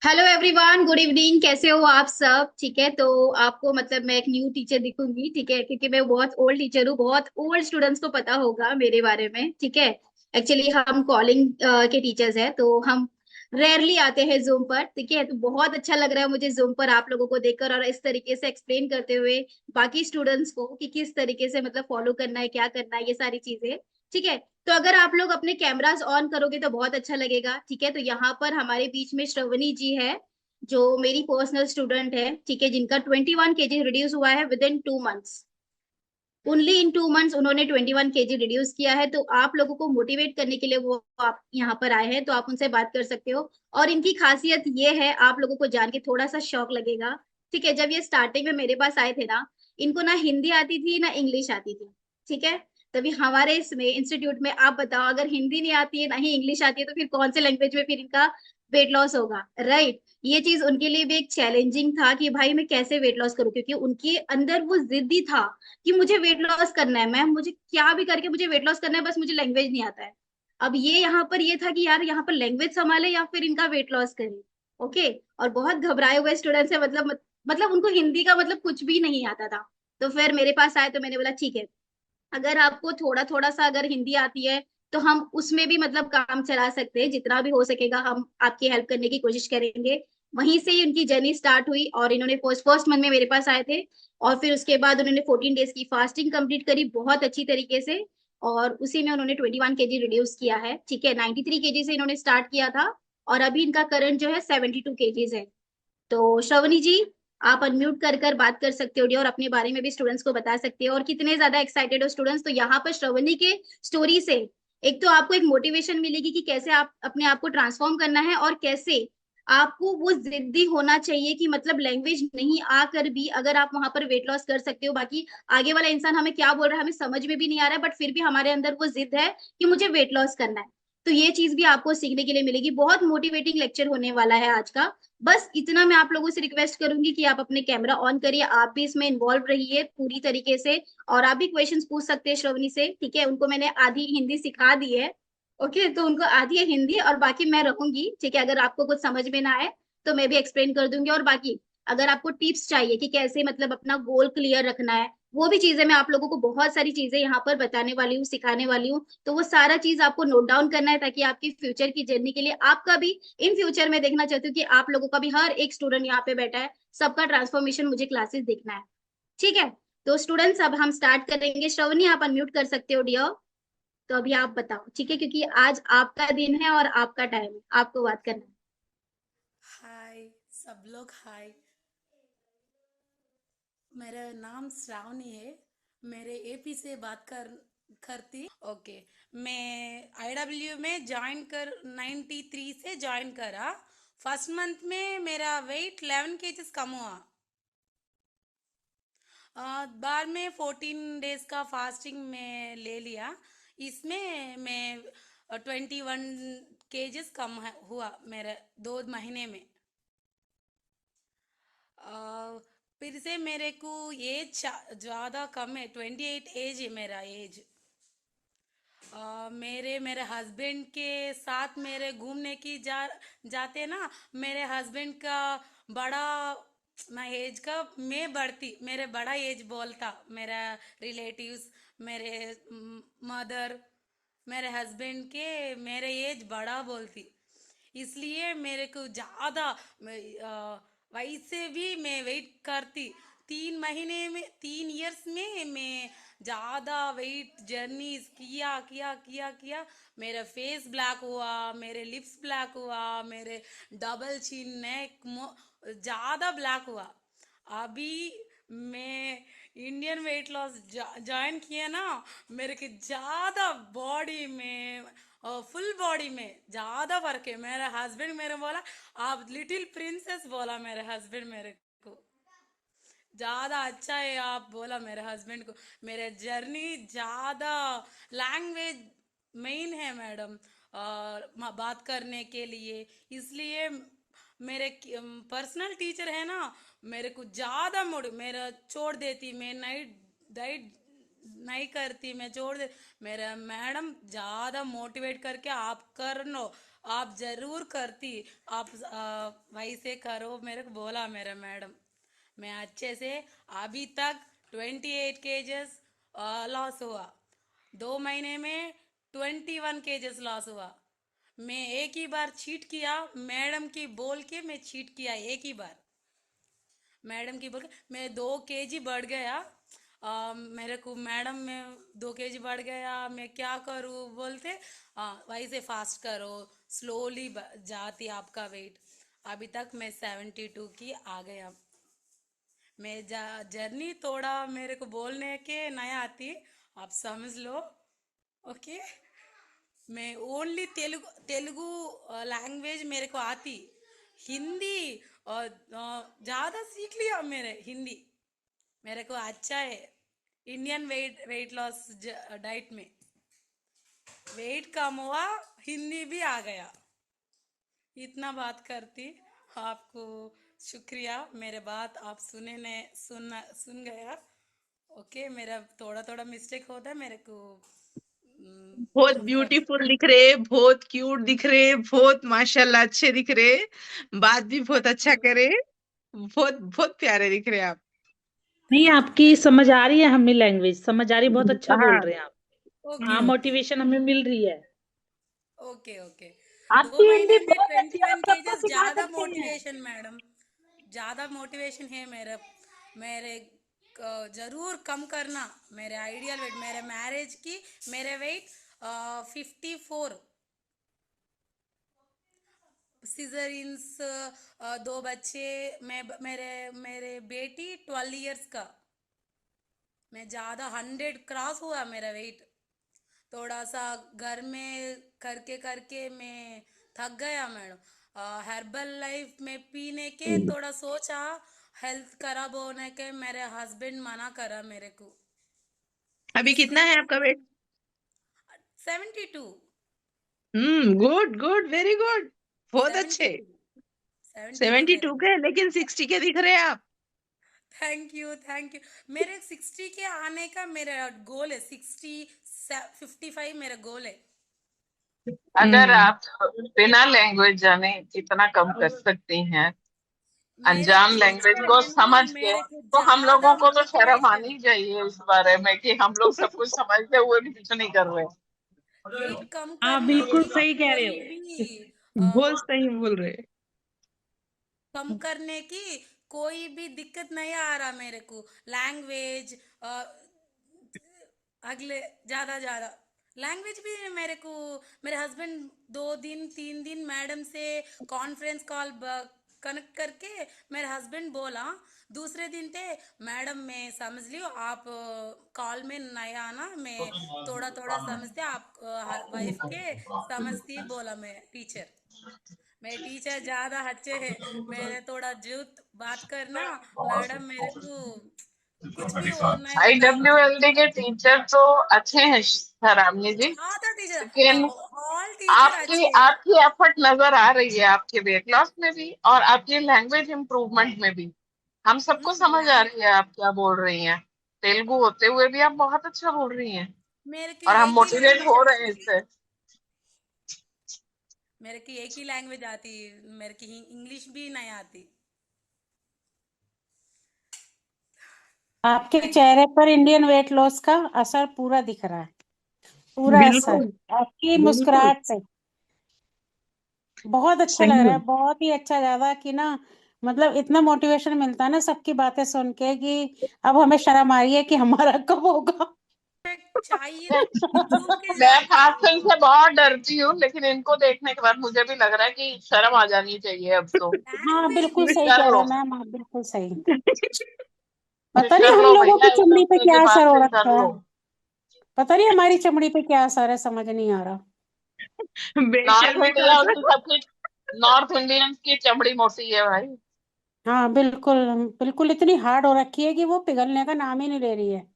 Hello everyone, good evening. कैसे हो आप सब? ठीक है, तो आपको मतलब मैं एक न्यू टीचर दिखूंगी, ठीक है, क्योंकि मैं बहुत ओल्ड टीचर हूँ। बहुत ओल्ड स्टूडेंट्स को पता होगा मेरे बारे में, ठीक है। एक्चुअली हम कॉलिंग के टीचर्स हैं, तो हम रेयरली आते हैं जूम पर, ठीक है। तो बहुत अच्छा लग रहा है मुझे जूम पर आप लोगों को देखकर और इस तरीके से एक्सप्लेन करते हुए बाकी स्टूडेंट्स को कि किस तरीके से मतलब फॉलो करना है, क्या करना है, ये सारी चीजें, ठीक है। तो अगर आप लोग अपने कैमरास ऑन करोगे तो बहुत अच्छा लगेगा, ठीक है। तो यहाँ पर हमारे बीच में श्रवणी जी है, जो मेरी पर्सनल स्टूडेंट है, ठीक है, जिनका 21 kg रिड्यूस हुआ है with in 2 months. Only in 2 months उन्होंने 21 kg रिड्यूस किया है। तो आप लोगों को मोटिवेट करने के लिए वो आप यहाँ पर आए हैं, तो आप उनसे बात कर सकते हो। और इनकी खासियत ये है, आप लोगों को जान के थोड़ा सा शौक लगेगा, ठीक है। जब ये स्टार्टिंग में मेरे पास आए थे ना, इनको ना हिंदी आती थी ना इंग्लिश आती थी, ठीक है। तभी हमारे इसमें इंस्टीट्यूट में आप बताओ, अगर हिंदी नहीं आती है ना ही इंग्लिश आती है, तो फिर कौन से लैंग्वेज में फिर इनका वेट लॉस होगा, राइट। ये चीज उनके लिए भी एक चैलेंजिंग था कि भाई मैं कैसे वेट लॉस करूं, क्योंकि उनके अंदर वो जिद्दी था कि मुझे वेट लॉस करना है, मैम मुझे क्या भी करके मुझे वेट लॉस करना है, बस मुझे लैंग्वेज नहीं आता है। अब ये यहाँ पर ये था कि यार यहाँ पर लैंग्वेज संभाले या फिर इनका वेट लॉस करे। ओके। और बहुत घबराए हुए स्टूडेंट्स है, मतलब उनको हिंदी का मतलब कुछ भी नहीं आता था। तो फिर मेरे पास आए तो मैंने बोला ठीक है, अगर आपको थोड़ा थोड़ा सा अगर हिंदी आती है तो हम उसमें भी मतलब काम चला सकते हैं, जितना भी हो सकेगा हम आपकी हेल्प करने की कोशिश करेंगे। वहीं से ही उनकी जर्नी स्टार्ट हुई और इन्होंने फर्स्ट फर्स्ट मंथ में मेरे पास आए थे। और फिर उसके बाद उन्होंने 14 डेज की फास्टिंग कंप्लीट करी बहुत अच्छी तरीके से। और उसी में उन्होंने 21 kg रिड्यूस किया है, ठीक है। 93 kg से इन्होंने स्टार्ट किया था और अभी इनका करंट जो है 72 kg है। तो श्रवणी जी, आप अनम्यूट कर बात कर सकते हो डी, और अपने बारे में भी स्टूडेंट्स को बता सकते हो। और कितने ज्यादा एक्साइटेड हो स्टूडेंट्स, तो यहाँ पर श्रवणी के स्टोरी से एक तो आपको एक मोटिवेशन मिलेगी कि कैसे आप अपने आप को ट्रांसफॉर्म करना है, और कैसे आपको वो जिद्दी होना चाहिए कि मतलब लैंग्वेज नहीं आकर भी अगर आप वहां पर वेट लॉस कर सकते हो। बाकी आगे वाला इंसान हमें क्या बोल रहा है हमें समझ में भी नहीं आ रहा है, बट फिर भी हमारे अंदर वो जिद है कि मुझे वेट लॉस करना है। तो ये चीज भी आपको सीखने के लिए मिलेगी। बहुत मोटिवेटिंग लेक्चर होने वाला है आज का। बस इतना मैं आप लोगों से रिक्वेस्ट करूंगी कि आप अपने कैमरा ऑन करिए, आप भी इसमें इन्वॉल्व रहिए पूरी तरीके से। और आप भी क्वेश्चंस पूछ सकते हैं श्रवणी से, ठीक है। उनको मैंने आधी हिंदी सिखा दी है, ओके। तो उनको आधी है हिंदी और बाकी मैं रहूंगी, ठीक है। अगर आपको कुछ समझ में ना आए तो मैं भी एक्सप्लेन कर दूंगी। और बाकी अगर आपको टिप्स चाहिए कि कैसे मतलब अपना गोल क्लियर रखना है, वो भी चीजें मैं आप लोगों को बहुत सारी चीजें यहाँ पर बताने वाली हूँ, सिखाने वाली हूँ। तो वो सारा चीज आपको नोट डाउन करना है, ताकि आपकी फ्यूचर की जर्नी के लिए आपका भी इन फ्यूचर में देखना चाहती हूँ कि आप लोगों का भी हर एक स्टूडेंट यहाँ पे बैठा है, सबका ट्रांसफॉर्मेशन मुझे क्लासेस देखना है, ठीक है। तो स्टूडेंट्स अब हम स्टार्ट करेंगे। श्रवणी आप अनम्यूट कर सकते हो डियर। तो अभी आप बताओ, ठीक है, क्योंकि आज आपका दिन है और आपका टाइम है, आपको बात करना है। हाय सब लोग हाय। मेरा नाम श्रावणी है। मेरे एपी से बात करती। ओके। मैं आईडब्ल्यू में ज्वाइन कर 93 से ज्वाइन करा। फर्स्ट मंथ में मेरा वेट 11 kgs कम हुआ। बाद में 14 डेज का फास्टिंग में ले लिया। इसमें मैं 21 kgs कम हुआ मेरे 2 महीने में। अ, फिर से मेरे को एज ज़्यादा कम है, 28 एज है मेरा एज। मेरे मेरे हस्बैंड के साथ मेरे घूमने की जाते ना। मेरे हस्बैंड का बड़ा मैं एज का मैं बढ़ती मेरे बड़ा एज बोलता मेरा रिलेटिव्स, मेरे मदर, मेरे हस्बैंड के मेरे एज बड़ा बोलती। इसलिए मेरे को ज़्यादा वैसे भी मैं वेट करती। 3 महीने में 3 इयर्स में मैं ज़्यादा वेट जर्नी किया किया किया किया। मेरा फेस ब्लैक हुआ, मेरे लिप्स ब्लैक हुआ, मेरे डबल चिन नेक ज़्यादा ब्लैक हुआ। अभी मैं इंडियन वेट लॉस ज्वाइन किया ना। मेरे को ज़्यादा बॉडी में फुल बॉडी में ज़्यादा फर्क है। मेरा हस्बैंड मेरे बोला आप लिटिल प्रिंसेस बोला मेरे हस्बैंड मेरे को। ज़्यादा अच्छा है आप बोला मेरे हस्बैंड को। मेरे जर्नी ज़्यादा लैंग्वेज मेन है मैडम, और बात करने के लिए। इसलिए मेरे पर्सनल टीचर है ना, मेरे को ज़्यादा मोड़ मेरा छोड़ देती। मैं नाइट डाइट नहीं करती, मैं छोड़ दे। मेरा मैडम ज़्यादा मोटिवेट करके आप कर लो, आप जरूर करती। आप वैसे करो मेरे को बोला मेरे मैडम। मैं अच्छे से अभी तक 28 केजेस लॉस हुआ। 2 महीने में 21 केजेस लॉस हुआ। मैं एक ही बार चीट किया, मैडम की बोल के मैं चीट किया एक ही बार। मैडम की बोल के मैं 2 केजी बढ़ गया। मेरे को मैडम में 2 केजी बढ़ गया, मैं क्या करूँ बोलते। वैसे फास्ट करो, स्लोली जाती आपका वेट। अभी तक मैं 72 की आ गया। मैं जर्नी थोड़ा मेरे को बोलने के नहीं आती, आप समझ लो। ओके। मैं ओनली तेलुगु तेलुगु लैंग्वेज मेरे को आती। हिंदी और ज़्यादा सीख लिया मेरे हिंदी। मेरे को अच्छा है। Indian wait weight loss diet में वेट कम हुआ, हिंदी भी आ गया। इतना बात करती आपको। शुक्रिया, मेरे बात आप सुन गया। ओके, मेरा थोड़ा थोड़ा मिस्टेक होता है मेरे को। बहुत माफ कर दो। ब्यूटीफुल दिख रहे, बहुत क्यूट दिख रहे, बहुत माशाल्लाह अच्छे दिख रहे, बात भी बहुत थैंक अच्छा यू। करे, बहुत बहुत प्यारे दिख रहे आप। नहीं, थैंक यू, आपकी थैंक समझ आ रही है हमें, लैंग्वेज समझ आ रही है, बहुत अच्छा बोल हाँ, रहे हैं आप। यू। ओके हाँ, ओके मोटिवेशन हमें मिल रही है। Okay okay. दो आपकी हिंदी महीने में बहुत अच्छी ट्वेंटी है, वन आप सबको केजेस सिखा ज्यादा सकते हैं। Motivation madam. ज्यादा मोटिवेशन है मेरे मेरे जरूर कम करना मेरे आइडियल वेट। मेरे मैरिज की मेरे वेट 54। सीजरिन्स, 2 बच्चे। मेरे मेरे बेटी 12 इयर्स का। मैं ज्यादा 100 क्रॉस हुआ मेरा वेट। थोड़ा सा घर में करके करके मैं थक गया मैडम। हर्बल लाइफ में पीने के थोड़ा सोचा, हेल्थ खराब होने के मेरे हस्बैंड मना करा मेरे को। अभी कितना है इसलिए आपका weight? 72। Good good, very good, बहुत सेवेंटी अच्छे। टू 72 मेरा 72 वेट। के, लेकिन 60 के दिख रहे हैं आप। Thank you, thank you. मेरे 60 के आने का मेरा गोल है। 60, 55 मेरा गोल है। अगर हम्म आप बिना लैंग्वेज जाने इतना कम कर सकती हैं, मेरे अनजान लैंग्वेज टीचर को है ना, समझ के, मेरे को तो हम ज्यादा लोगों को तो शर्म मोटिवेशन। आनी चाहिए इस बारे में कि हम लोग सब कुछ समझते हुए भी कुछ नहीं कर रहे। वेट कम हाँ, करने बिल्कुल की सही कह रहे कोई हो। भी बहुत सही बोल रहे। कम करने की कोई भी दिक्कत नहीं आ रहा मेरे को। लैंग्वेज अगले ज्यादा ज्यादा लैंग्वेज भी मेरे को। मेरे हस्बैंड 2 दिन 3 दिन मैडम से कॉन्फ्रेंस कॉल कनेक्ट करके मेरे हस्बैंड बोला। दूसरे दिन थे, मैडम मैं समझ लियो आप कॉल में नहीं आना, मैं थोड़ा थोड़ा समझते आप वाइफ के समझती बोला मैं टीचर। मेरे टीचर ज्यादा अच्छे है। मेरे थोड़ा जूत बात करना मैडम मेरे को कुछ भी वो नहीं होता। IWLD के टीचर तो अच्छे हैं शराबनी जी, ज्यादा टीचर, लेकिन ऑल टीचर आपकी अच्छे हैं। आपकी एफर्ट नजर आ रही है आपके वेट लॉस में भी और आपकी लैंग्वेज इम्प्रूवमेंट में भी। हम सबको समझ आ लैंग रही है आप क्या बोल रही हैं। तेलुगु होते हुए भी आप बहुत अच्छा बोल रही हैं मेरे की और हम एक ही मोटिवेट लैंग्वेज हो रहे हैं आती। इससे। मेरे की एक ही लैंग्वेज आती। मेरे की इंग्लिश भी नहीं आती। आपके थैंक यू। चेहरे पर इंडियन वेट लॉस का असर पूरा दिख रहा है, पूरा असर बिल्कुल आपकी बिल्कुल, मुस्कुराहट से। बहुत अच्छा लग सही रहा है। है, बहुत ही अच्छा। ज्यादा कि ना, मतलब इतना मोटिवेशन मिलता है ना सबकी बातें सुन के कि अब हमें शर्म आ रही है कि हमारा कब होगा। चाहिए तो चूक के मैं जाती। खास से बहुत डरती हूँ, लेकिन इनको देखने के बाद मुझे भी लग रहा है कि शर्म आ जानी चाहिए अब तो। हाँ, लैंग्वेज बिल्कुल सही कर कह रहे लो, हैं मैम, हाँ बिल्कुल सही। पता नहीं कर हम लो लोगों भैया, की एक चमड़ी पे हफ्ते के क्या असर बाद हो से कर रखा है। लो। पता नहीं हमारी चमड़ी पे क्या असर है, समझ नहीं आ रहा। नॉर्थ बेशर्मी का इंडिया की असर। सबकी नॉर्थ इंडियन की चमड़ी मोटी है भाई। हाँ बिल्कुल, बिल्कुल इतनी हार्ड हो रखी है कि वो पिघलने का नाम ही नहीं ले रही है।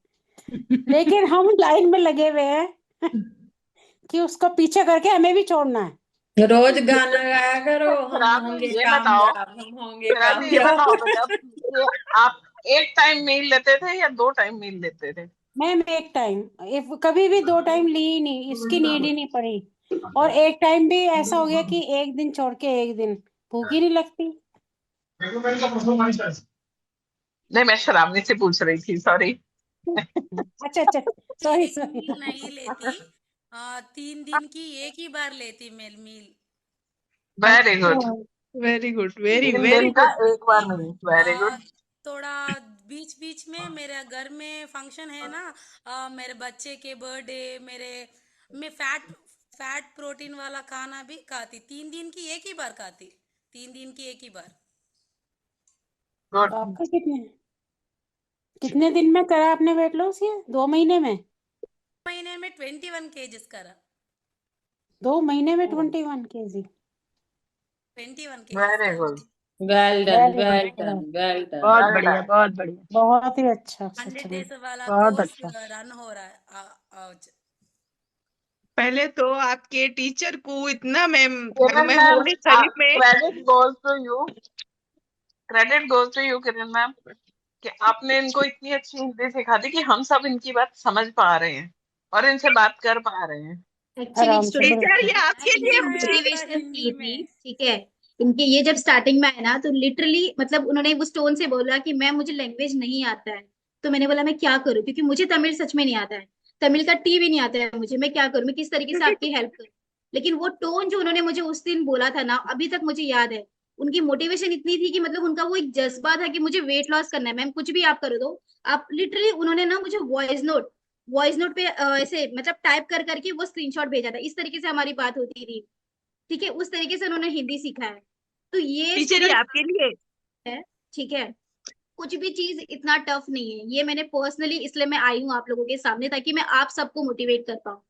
लेकिन हम लाइन में लगे हुए हैं कि उसको पीछे करके हमें भी छोड़ना है। रोज गाना गाया करो, हम फिर होंगे ये बताओ, कामयाब, हम होंगे फिर ये कामयाब। बताओ बेटा, ये आप एक टाइम मील लेते थे या 2 टाइम मील लेते थे? मैम एक टाइम, कभी भी 2 टाइम ली ही नहीं, इसकी नीड ही नहीं पड़ी। और एक टाइम भी ऐसा हो गया कि एक दिन छोड़ के एक दिन भूख ही नहीं लगती। नहीं, मैं शराबनी से पूछ रही थी, सॉरी। अच्छा अच्छा, सॉरी एक सॉरी। मील नहीं लेती, 3 दिन की एक ही बार लेती मैं meal. Very good. Very good, very 3 दिन वेरी का गुड। एक बार नहीं, वेरी आ, गुड। थोड़ा बीच बीच में मेरे घर में फंक्शन है ना, मेरे बच्चे के बर्थडे, मैं फैट फैट प्रोटीन वाला खाना भी खाती, 3 दिन की एक ही बार खाती, 3 दिन की एक ही बार। गुड। आपका कितने कितने दिन में करा आपने वेट लॉस? ये 2 महीने में? महीने में 21 kgs करा। 2 महीने में 21 kg? 21 kgs वेरी करा। Good. Well done, very well good. Done, well done. बहुत वेल बढ़िया, डन। बहुत बढ़िया। बहुत ही अच्छा, 100 सच में डेज वाला बहुत कोर्स अच्छा। रन हो रहा है आज। पहले तो आपके टीचर को इतना किरण मैं मैम, होली खरीफ में credit goes to you, credit goes to you Kiran ma'am, कि आपने इनको इतनी अच्छी हिंदी सिखा दी कि हम सब इनकी बात समझ पा रहे हैं और इनसे बात कर पा रहे हैं। एक्चुअली आराम से, स्टूडेंट्स टीचर, बिल्कुल। ये मैं आपके लिए सिखाया था मोटिवेशनल हिंदी की थी, में। ठीक है। इनके ये जब स्टार्टिंग में आया ना तो लिटरली मतलब उन्होंने उस टोन से बोला कि मैम मुझे लैंग्वेज नहीं आता है। तो मैंने बोला मैं क्या करूँ, क्योंकि मुझे तमिल सच में नहीं आता है। तमिल का टी भी नहीं आता है मुझे, मैं क्या करूँ, मैं किस तरीके से आपकी हेल्प करूँ। लेकिन वो टोन जो उन्होंने मुझे उस दिन बोला था ना, अभी तक मुझे याद है। उनकी मोटिवेशन इतनी थी कि मतलब उनका वो एक जज्बा था कि मुझे वेट लॉस करना है, मैम कुछ भी आप करो दो। आप लिटरली उन्होंने ना मुझे वॉइस नोट पे ऐसे मतलब टाइप कर करके वो स्क्रीनशॉट भेजा था, इस तरीके से हमारी बात होती थी। ठीक है, उस तरीके से उन्होंने हिंदी सीखा है। तो ये टीचर, ये स्टूडेंट आपके लिए। है, ठीक है। कुछ भी चीज इतना टफ नहीं है, ये मैंने पर्सनली इसलिए मैं आई हूँ आप लोगों के सामने ताकि मैं आप सबको मोटिवेट कर पाऊँ।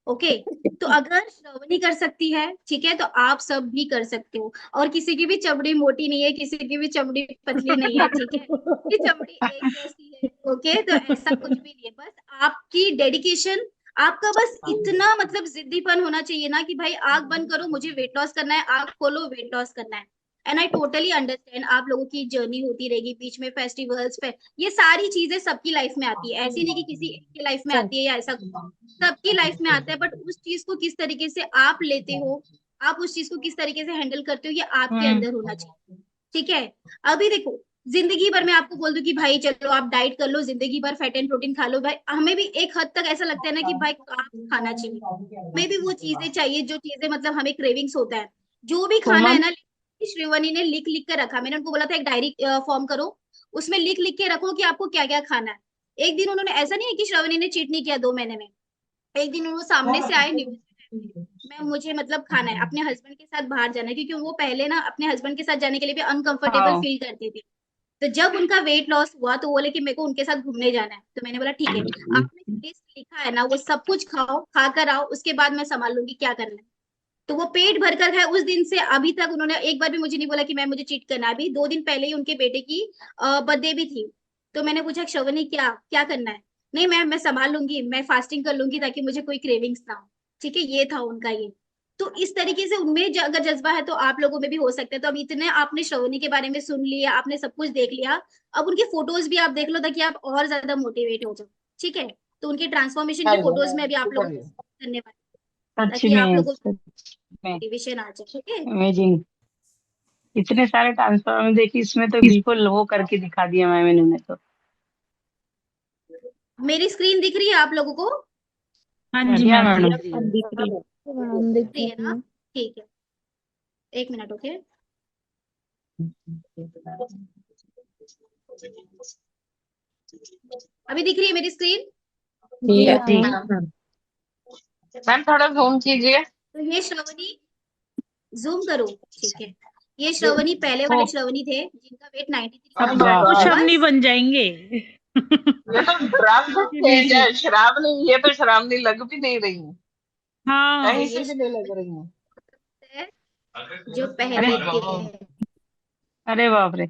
ओके। तो अगर श्रवणी कर सकती है, ठीक है, तो आप सब भी कर सकते हो। और किसी की भी चमड़ी मोटी नहीं है, किसी की भी चमड़ी पतली नहीं है, ठीक है, सबकी चमड़ी एक जैसी है। ओके, तो ऐसा कुछ भी नहीं है, बस आपकी डेडिकेशन, आपका बस इतना मतलब जिद्दीपन होना चाहिए ना कि भाई आग बंद करो मुझे वेट लॉस करना है, आग खोलो वेट लॉस करना है। एंड आई टोटली अंडरस्टैंड आप लोगों की जर्नी होती रहेगी बीच में, फेस्टिवल्स पे ये सारी चीजें सबकी लाइफ में आती है, ऐसी नहीं कि किसी एक की लाइफ में सही। आती है या ऐसा कुछ। सबकी लाइफ में आता है, बट उस चीज को किस तरीके से आप लेते हो, आप उस चीज को किस तरीके से हैंडल करते हो, ये आपके अंदर होना चाहिए। ठीक है। अभी देखो, जिंदगी भर मैं आपको बोल दूं कि भाई चलो आप डाइट कर लो, जिंदगी भर फैट एंड प्रोटीन खा लो, भाई हमें भी एक हद तक ऐसा लगता है ना कि भाई आप खाना चाहिए। हमें भी वो चीजें चाहिए जो चीजें मतलब हमें क्रेविंग्स होता है, जो भी खाना है सुमन, ना। श्रीवनी ने लिख लिख कर रखा, मैंने उनको बोला था एक डायरी फॉर्म करो, उसमें लिख लिख के रखो कि आपको क्या क्या खाना है। एक दिन उन्होंने, ऐसा नहीं है कि श्रवणी ने चीट नहीं किया 2 महीने में, एक दिन वो सामने से आए न्यूज में, मैं मुझे मतलब खाना है, अपने हस्बैंड के साथ बाहर जाना है, क्योंकि वो पहले ना अपने हस्बैंड के साथ जाने के लिए भी अनकंफर्टेबल हाँ। फील करते थे। तो जब उनका वेट लॉस हुआ तो बोले कि मेरे को उनके साथ घूमने जाना है, तो मैंने बोला ठीक है, आपने लिस्ट लिखा है ना वो सब कुछ खाओ, खा कर आओ, उसके बाद मैं संभाल लूंगी क्या करना है। तो वो पेट भर कर खाए, उस दिन से अभी तक उन्होंने एक बार भी मुझे नहीं बोला कि मैं मुझे चीट करना है। अभी 2 दिन पहले ही उनके बेटे की बर्थडे भी थी। तो मैंने पूछा श्रवणी क्या क्या करना है, नहीं मैम मैं संभाल लूंगी, मैं फास्टिंग कर लूंगी ताकि मुझे कोई क्रेविंग्स ना हो। ठीक है, ये था उनका ये। तो इस तरीके से उनमें अगर जज्बा है तो आप लोगों में भी हो सकता है। तो अब इतने आपने श्रवणी के बारे में सुन लिया, आपने सब कुछ देख लिया, अब उनकी फोटोज भी आप देख लो ताकि आप और ज्यादा मोटिवेट हो जाओ। ठीक है, तो उनके ट्रांसफॉर्मेशन की फोटोज में भी आप लोगों को करने वाले, सच ताकि आप में, लोगों सच में मोटिवेशन आ जाए। ठीक है। अमेजिंग। इतने सारे ट्रांसफॉर्म देखी, इसमें तो बिल्कुल वो करके दिखा दिया मैम इन्होंने तो। मेरी स्क्रीन दिख रही है आप लोगों को? हाँ जी बढ़िया मैम जी, मैडम। अब दिख रही है। दिख रही है ना? ठीक है, 1 मिनट। ओके, अभी दिख रही है मेरी स्क्रीन? यस जी। मैम। मैम थोड़ा जूम कीजिए। तो ये श्रवणी, जूम करो, ठीक है। ये श्रवणी पहले ओ, वाले श्रवणी थे जिनका वेट 93 अब ओह था। माय तो बाप रे। गॉड, शबनी बस बन जाएंगे। ये तो ड्रास्टिक ये चेंज देखिए। है। शराबनी, ये तो शराबनी लग भी नहीं रही है, हाँ, कहीं से ये भी नहीं लग रही है। है जो अरे, पहले थे। अरे बाप रे।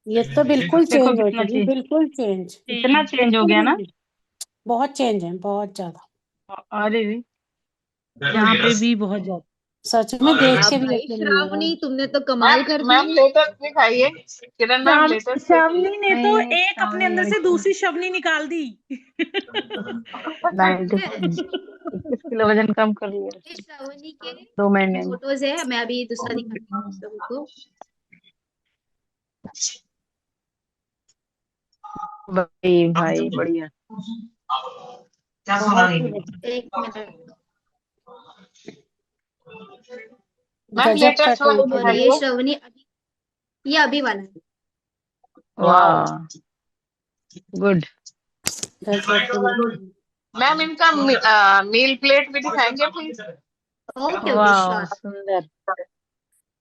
ये तो बिल्कुल देखो चेंज हो कितना चुकी, चेंज, बिल्कुल चेंज, इतना चेंज हो बिल्कुल गया भी ना। नहीं। बहुत चेंज है, बहुत ज्यादा। अरे रे। यहाँ पे भी बहुत ज्यादा। सच में देख वाह के भी भाई यकीन नहीं हो रहा। श्रावणी, तुमने तो कमाल कर मैम दी। लेटेस्ट दिखाइए, किरण मैम लेटेस्ट दिखाइए। शावनी ने तो नहीं एक अपने सामने अंदर से लड़की दूसरी शबनी निकाल दी। 21 किलो वजन कम कर लिया ये उसने श्रावणी के 2 महीने में। फोटोज है, मैं अभी दूसरा दिखाती हूँ आप लोगों को। भाई भाई बढ़िया। बहुत ही एक मिनट। मैम गजब का लेटेस्ट वाली ट्वीट है और ये। ये दिखाइए। श्रावणी अभी, ये अभी वाला है। वाओ। वाह गुड। गजब की। मैम इनका मील प्लेट भी दिखाएंगे प्लीज। ओके ओके वाह श्योर। सुंदर,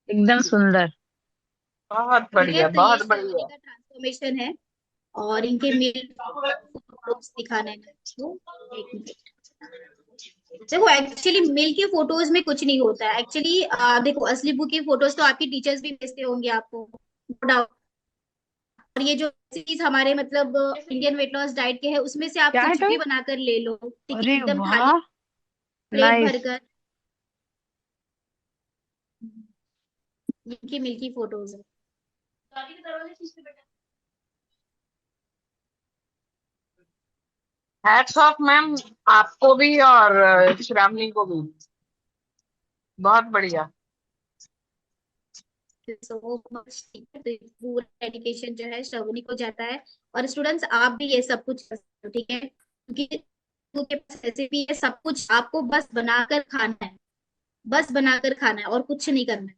एकदम सुंदर। बहुत ठीक है, बढ़िया, तो ये बहुत श्रावणी बढ़िया। का ट्रांसफॉर्मेशन है और इनके मेल फोटोज दिखाने हैं तो एक मिनट। देखो एक्चुअली मेल के फोटोज में कुछ नहीं होता है एक्चुअली। देखो असली बुक की फोटोज तो आपकी टीचर्स भी भेजते होंगे आपको, नो डाउट। और ये जो चीज हमारे मतलब इंडियन वेट लॉस डाइट के है, उसमें से आप क्या है कुछ भी टाइप? बनाकर ले लो, ठीक है, अरे एकदम थाली वाह प्लेट नाइस। भरकर। इनकी मिल्की फोटोज है। हैट्स ऑफ मैम, आपको भी और श्रावणी को भी, बहुत बढ़िया। सो मच, ठीक है, तो ये पूरा डेडिकेशन जो है श्रवणी को जाता है। और स्टूडेंट्स आप भी ये सब कुछ कर सकते हो, ठीक है, क्योंकि आपके पास रेसिपी है, सब कुछ आपको बस बनाकर खाना है। बस बनाकर खाना है और कुछ नहीं करना है।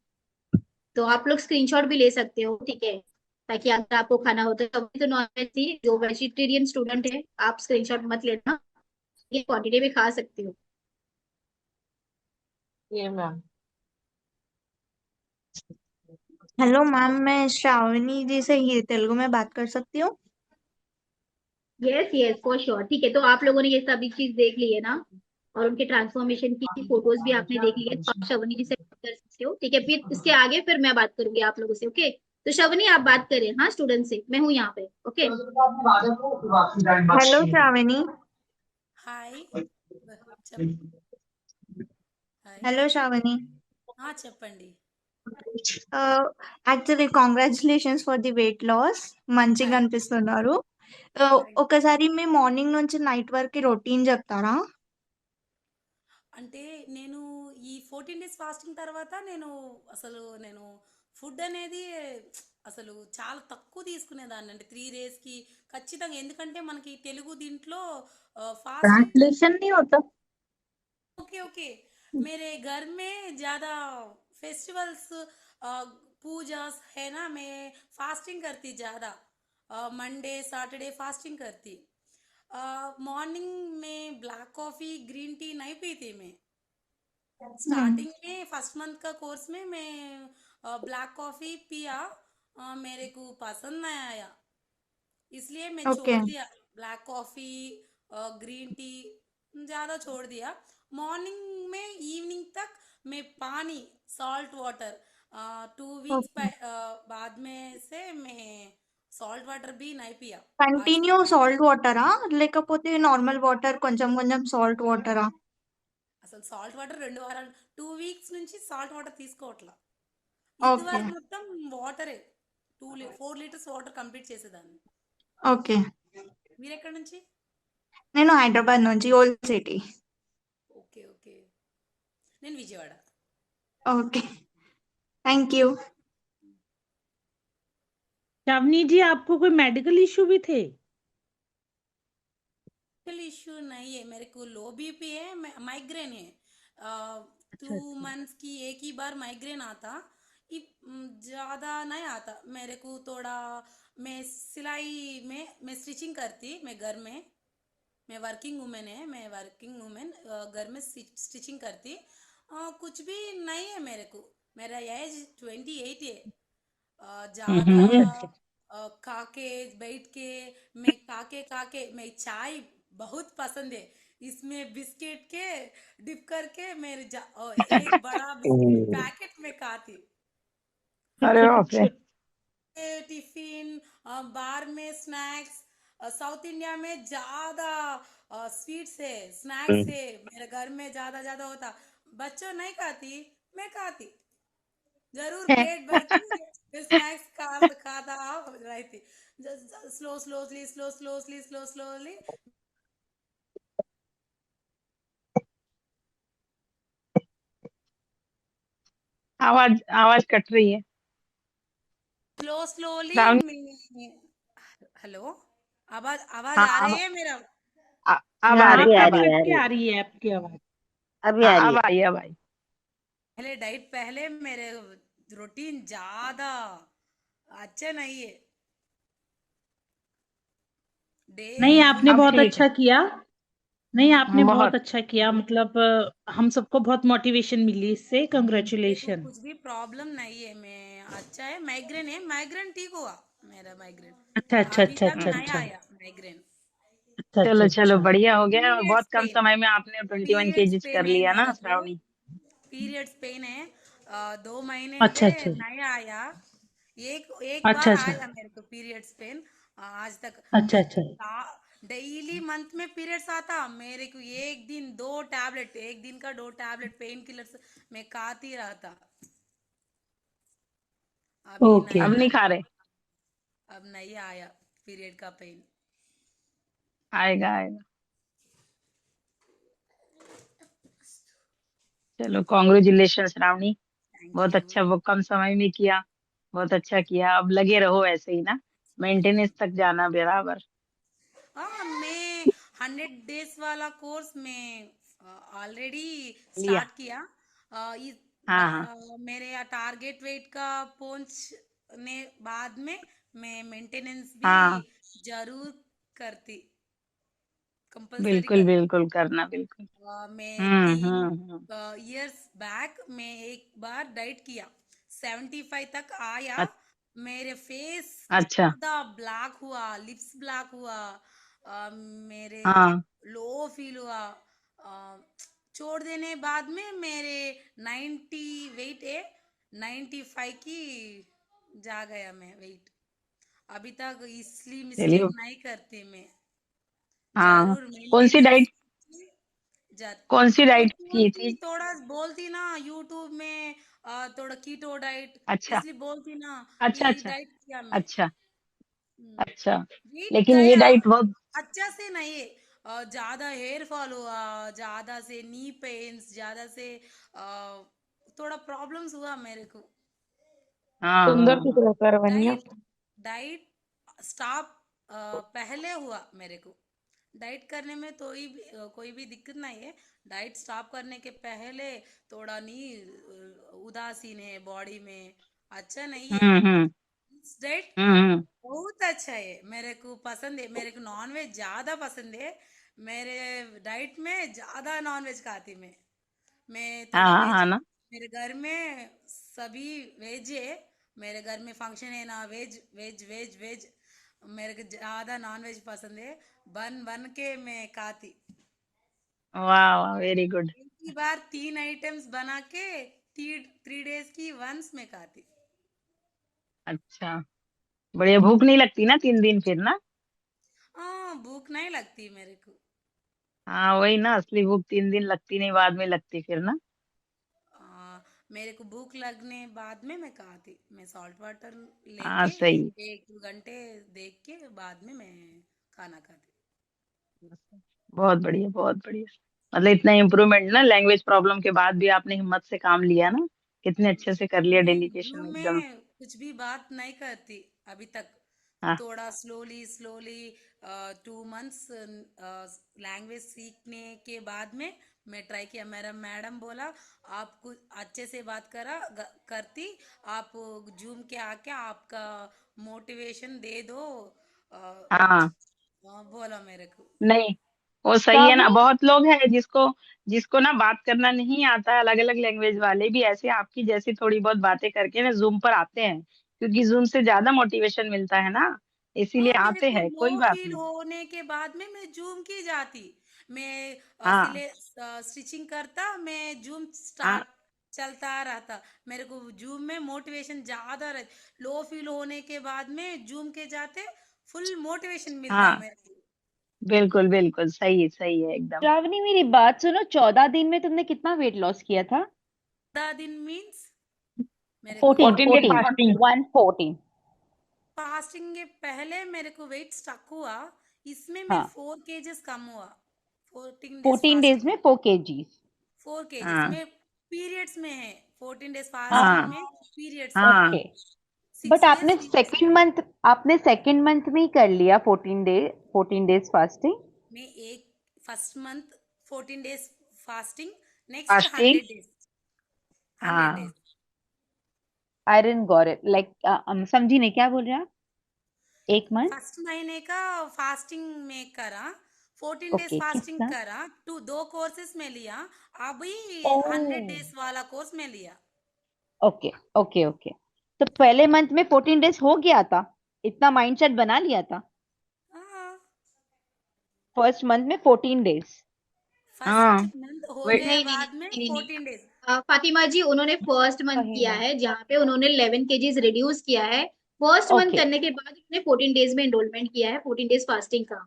तो आप लोग स्क्रीनशॉट भी ले सकते हो, ठीक है, ताकि अगर आपको खाना हो तो। अभी तो नॉनवेज थी, जो वेजिटेरियन स्टूडेंट है आप स्क्रीनशॉट मत लेना, ये क्वांटिटी में खा सकते हो। ये मैम। हेलो मैम, मैं श्रावणी जी से ये तेलुगु में बात कर सकती हूँ? यस यस फॉर श्योर, ठीक है, तो आप लोगों ने ये सभी चीज देख ली है ना, और उनके ट्रांसफॉर्मेशन की फोटोज भी आपने देख ली है, तो आप शवनी जी से बात कर सकते हो, ठीक है। फिर इसके आगे फिर मैं बात करूंगी आप लोगों से, ओके। तो शवनी आप बात करें, हाँ, स्टूडेंट से, मैं हूँ यहाँ पे, ओके। हेलो श्रावणी। హాయ్ చెప్ హాయ్ हेलो श्रावणी. చెప్పండి actually congratulations for the weight loss. మంచిగా థ్యాంక్ అనిపిస్తున్నారు. థ్యాంక్ ఒకసారి మీ మార్నింగ్ నుంచి నైట్ వరకు రొటీన్ చెప్తారా? అంటే నేను ఈ 14 డేస్ ఫాస్టింగ్ తర్వాత నేను ఫుడ్ అనేది అసలు చాలా తక్కువ తీసుకునేదాన్ని అంటే 3 డేస్కి ఖచ్చితంగా ఎందుకంటే మనకి తెలుగు దీంట్లో ఫాస్టింగ్ ट्रांसलेशन नहीं होता. ओके ओके मेरे घर में ज़्यादा फेस्टिवल्स पूजास है ना मैं फास्टिंग करती ज़्यादा मंडे सैटरडे फास्टिंग करती मॉर्निंग में ब्लैक कॉफ़ी ग्रीन टी नहीं पीती मैं स्टार्टिंग में फर्स्ट मंथ का कोर्स में मैं ब्लैक कॉफ़ी पिया मेरे को पसंद नहीं आया इसलिए मैं ओके. छोड़ दिया ब्लैक कॉफ़ी ग्रीन टी ज़्यादा छोड़ दिया मॉर्निंग में इवनिंग तक मैं पानी सॉल्ट वाटर 2 वीक्स ओके. बाद में से मैं सॉल्ट वाटर भी नहीं पिया आज కంటిన్యూ సాల్ట్ వాటరా లేకపోతే నార్మల్ వాటర్ కొంచెం కొంచెం సాల్ట్ వాటరా? అసలు సాల్ట్ వాటర్ 2 వారాలు 2 వీక్స్ నుంచి సాల్ట్ వాటర్ తీసుకోవట్లా ఓకే. ఇదివరకు మొత్తం వాటరే 4 లీటర్స్ వాటర్ కంప్లీట్ చేసేదాన్ని ఓకే. మీరు ఎక్కడి నుంచి నేను హైదరాబాద్ నుంచి, ఓల్డ్ సిటీ. ఓకే ఓకే నేను Vijayawada okay. Thank you. Shavani ji आपको कोई मेडिकल इश्यू भी थे? इश्यू नहीं है मेरे को लो बीपी है माइग्रेन है अच्छा 2 मंथ्स की एक ही बार माइग्रेन आता ज़्यादा नहीं आता मेरे को थोड़ा मैं सिलाई में मैं स्टिचिंग करती मैं घर में मैं वर्किंग वुमेन है मैं वर्किंग वुमेन घर में स्टिचिंग करती कुछ भी नहीं है मेरे को मेरा एज 28 है ज़्यादा काके बैठ के मैं काके मैं चाय बहुत पसंद है इसमें बिस्किट के डिप करके एक बड़ा बिस्किट पैकेट में खाती अरे बाप रे। टिफिन बार में स्नैक्स साउथ इंडिया में ज्यादा स्वीट्स है स्नैक्स है मेरे घर में ज्यादा ज्यादा होता बच्चों नहीं खाती मैं खाती जरूर प्लेट भरती स्नैक्स खाता रहती स्लोली आवाज आवाज कट रही है। स्लोली श्रावणी, हेलो आवाज आवाज हाँ आ रही अब है मेरा अब आ हाँ, रही है, कट अब आ कट रही के है। आ रही है आपकी आवाज। हाँ अब आई, अब आई। पहले डाइट पहले मेरे रूटीन ज्यादा अच्छा नहीं है नहीं, डेली आपने फुल अब बहुत ठीक है, अच्छा किया। नहीं, आपने बहुत बहुत। अच्छा किया, मतलब हम सबको बहुत मोटिवेशन मिली इससे। मेरे को कंग्रेचुलेशन। कुछ भी प्रॉब्लम नहीं है मैं अच्छा है माइग्रेन ठीक हुआ मेरा माइग्रेन अच्छा अच्छा अभी अच्छा तक अच्छा नहीं अच्छा आया माइग्रेन अच्छा अच्छा चलो चलो, अच्छा। बढ़िया हो गया, और बहुत पीरियड्स कम पेन समय में आपने 21 पीरियड्स केजीज कर पेन है लिया ना मेरे को श्रावणी। पीरियड्स पेन है 2 महीने अच्छा से अच्छा नहीं आया एक एक अच्छा बार अच्छा आया मेरे को पीरियड्स पेन आज तक अच्छा अच्छा। डेली मंथ में पीरियड्स आता मेरे को एक दिन 2 टैबलेट एक दिन का 2 टैबलेट पेन किलर्स मैं खाती रहता अभी ओके। नहीं अब नहीं आया खा रहे? अब नहीं आया पीरियड का पेन आएगा आएगा। चलो, कॉन्ग्रेचुलेशन श्रावणी, थैंक बहुत यू अच्छा, वो कम समय में किया, बहुत अच्छा किया। अब लगे रहो ऐसे ही ना, मेंटेनेंस तक जाना बराबर। हाँ मैं 100 डेज वाला कोर्स में ऑलरेडी लिया। स्टार्ट किया हाँ हाँ मेरे टारगेट वेट का पहुंचने बाद में मैं मेंटेनेंस भी हाँ, जरूर करती कंपलसरी बिल्कुल करती बिल्कुल करना, बिल्कुल। मैं तीन हम्म। इयर्स बैक मैं एक बार डाइट किया 75 तक आया अ- मेरे फेस अच्छा। ज्यादा ब्लैक हुआ लिप्स ब्लैक हुआ मेरे हाँ, लो फील हुआ अ, छोड़ देने बाद में मेरे 90 वेट है 95 की जा गया मैं वेट अभी तक इसलिए चलिए। मिस्टेक नहीं करती मैं हाँ, जरूर कौन सी मेंटेनेंस डाइट, जात कौन सी और डाइट की बोलती थी? थोड़ा बोलती ना यूट्यूब में थोड़ा कीटो डाइट अच्छा इसलिए बोलती ना अच्छा ये अच्छा डाइट किया मैं अच्छा अच्छा। वेट लेकिन ये गया डाइट बहुत, अच्छा से नहीं है ज्यादा हेयर फॉल हुआ ज्यादा से नी पेन्स ज्यादा से थोड़ा प्रॉब्लम्स हुआ मेरे को हाँ हाँ हाँ। डाइट डाइट स्टॉप पहले हुआ मेरे को डाइट करने में तो कोई भी दिक्कत नहीं है डाइट स्टॉप करने के पहले थोड़ा नहीं उदासीन है बॉडी में अच्छा नहीं है हम्म। डाइट हम्म। बहुत अच्छा है मेरे को पसंद है मेरे को नॉन वेज ज्यादा पसंद है मेरे डाइट में ज्यादा नॉन वेज खाती मैं हाँ थोड़ा हाँ वेज हाँ ना। मेरे घर में सभी वेज है मेरे घर में फंक्शन है ना वेज वेज वेज वेज मेरे को ज्यादा नॉन वेज पसंद है बन बन के मैं खाती वाह वाह, वेरी गुड। एक ही बार 3 आइटम्स बना के 3 3 डेज की वंस में खाती अच्छा, बढ़िया। भूख नहीं लगती ना 3 दिन फिर ना? हाँ भूख नहीं लगती मेरे को हाँ वही ना, असली भूख 3 दिन लगती नहीं, बाद में लगती फिर ना। मेरे को भूख लगने बाद में मैं खाती मैं सॉल्ट वाटर हाँ लेके सही। 1 2 घंटे देख के बाद में मैं खाना खाती बहुत बढ़िया, बहुत बढ़िया। मतलब इतना इम्प्रूवमेंट ना, लैंग्वेज प्रॉब्लम के बाद भी आपने हिम्मत से काम लिया ना, कितने अच्छे से कर लिया मैं डेलीकेशन जूम एकदम। में कुछ भी बात नहीं करती अभी तक हाँ थोड़ा स्लोली स्लोली 2 मंथ्स लैंग्वेज सीखने के बाद में मैं ट्राई किया मेरा मैडम बोला आप कुछ अच्छे से बात करती आप जूम के आके आपका मोटिवेशन दे दो हाँ। बोला मेरे को नहीं, वो सही है ना। बहुत लोग हैं जिसको जिसको ना बात करना नहीं आता, अलग अलग लैंग्वेज वाले भी ऐसे आपकी जैसी थोड़ी बहुत बातें करके ना जूम पर आते हैं, क्योंकि जूम से ज्यादा मोटिवेशन मिलता है ना, इसीलिए हाँ मेरे आते को हैं, कोई लो बात फील नहीं। होने के बाद में मैं जूम की जाती मैं हाँ सिले स्टिचिंग करता मैं जूम हाँ स्टार्ट चलता रहता मेरे को जूम में मोटिवेशन ज्यादा रहती लो फील होने के बाद में जूम के जाते फुल मोटिवेशन मिलता हाँ, मेरे को बिल्कुल बिल्कुल, सही सही है एकदम। श्रावणी मेरी बात सुनो, 14 दिन में तुमने कितना वेट लॉस किया था? दिन मीन्स मेरे को 14 14 डे 14 फास्टिंग 1 14। फास्टिंग के पहले मेरे को वेट स्टक हुआ, इसमें मैं हाँ 4 kgs कम हुआ। 14 डेज 14 डेज फास्टिंग में 4 kgs। 4 kgs हाँ में पीरियड्स में है। 14 डेज हाँ फास्टिंग हाँ में पीरियड्स में है। हाँ ओके। 6 बट डेज पीरियड्स में। आपने सेकंड मंथ में ही कर लिया 14 डेज फास्टिंग। मैं एक first month 14 days fasting, next fasting 100 days 100 days. हाँ I didn't got it, like समझी नहीं, क्या बोल रहे हैं आप? एक मंथ? फर्स्ट महीने का फास्टिंग में करा, 14 डेज ओके, फास्टिंग कितना? करा, 2 कोर्सेस में लिया। अभी 100 ओह डेज वाला कोर्स में लिया। Okay okay okay. तो पहले मंथ में 14 डेज हो गया था, इतना माइंडसेट बना लिया था हाँ, फर्स्ट मंथ में 14 डेज। फर्स्ट हाँ मंथ हो वे गया, नहीं नहीं नहीं बाद में नहीं नहीं नहीं। 14 डेज। फातिमा जी, उन्होंने फर्स्ट मंथ वही किया ना। है जहाँ पे उन्होंने 11 केजीज रिड्यूस किया है। फर्स्ट मंथ ओके करने के बाद उन्होंने 14 डेज में एनरोलमेंट किया है, 14 डेज फास्टिंग का।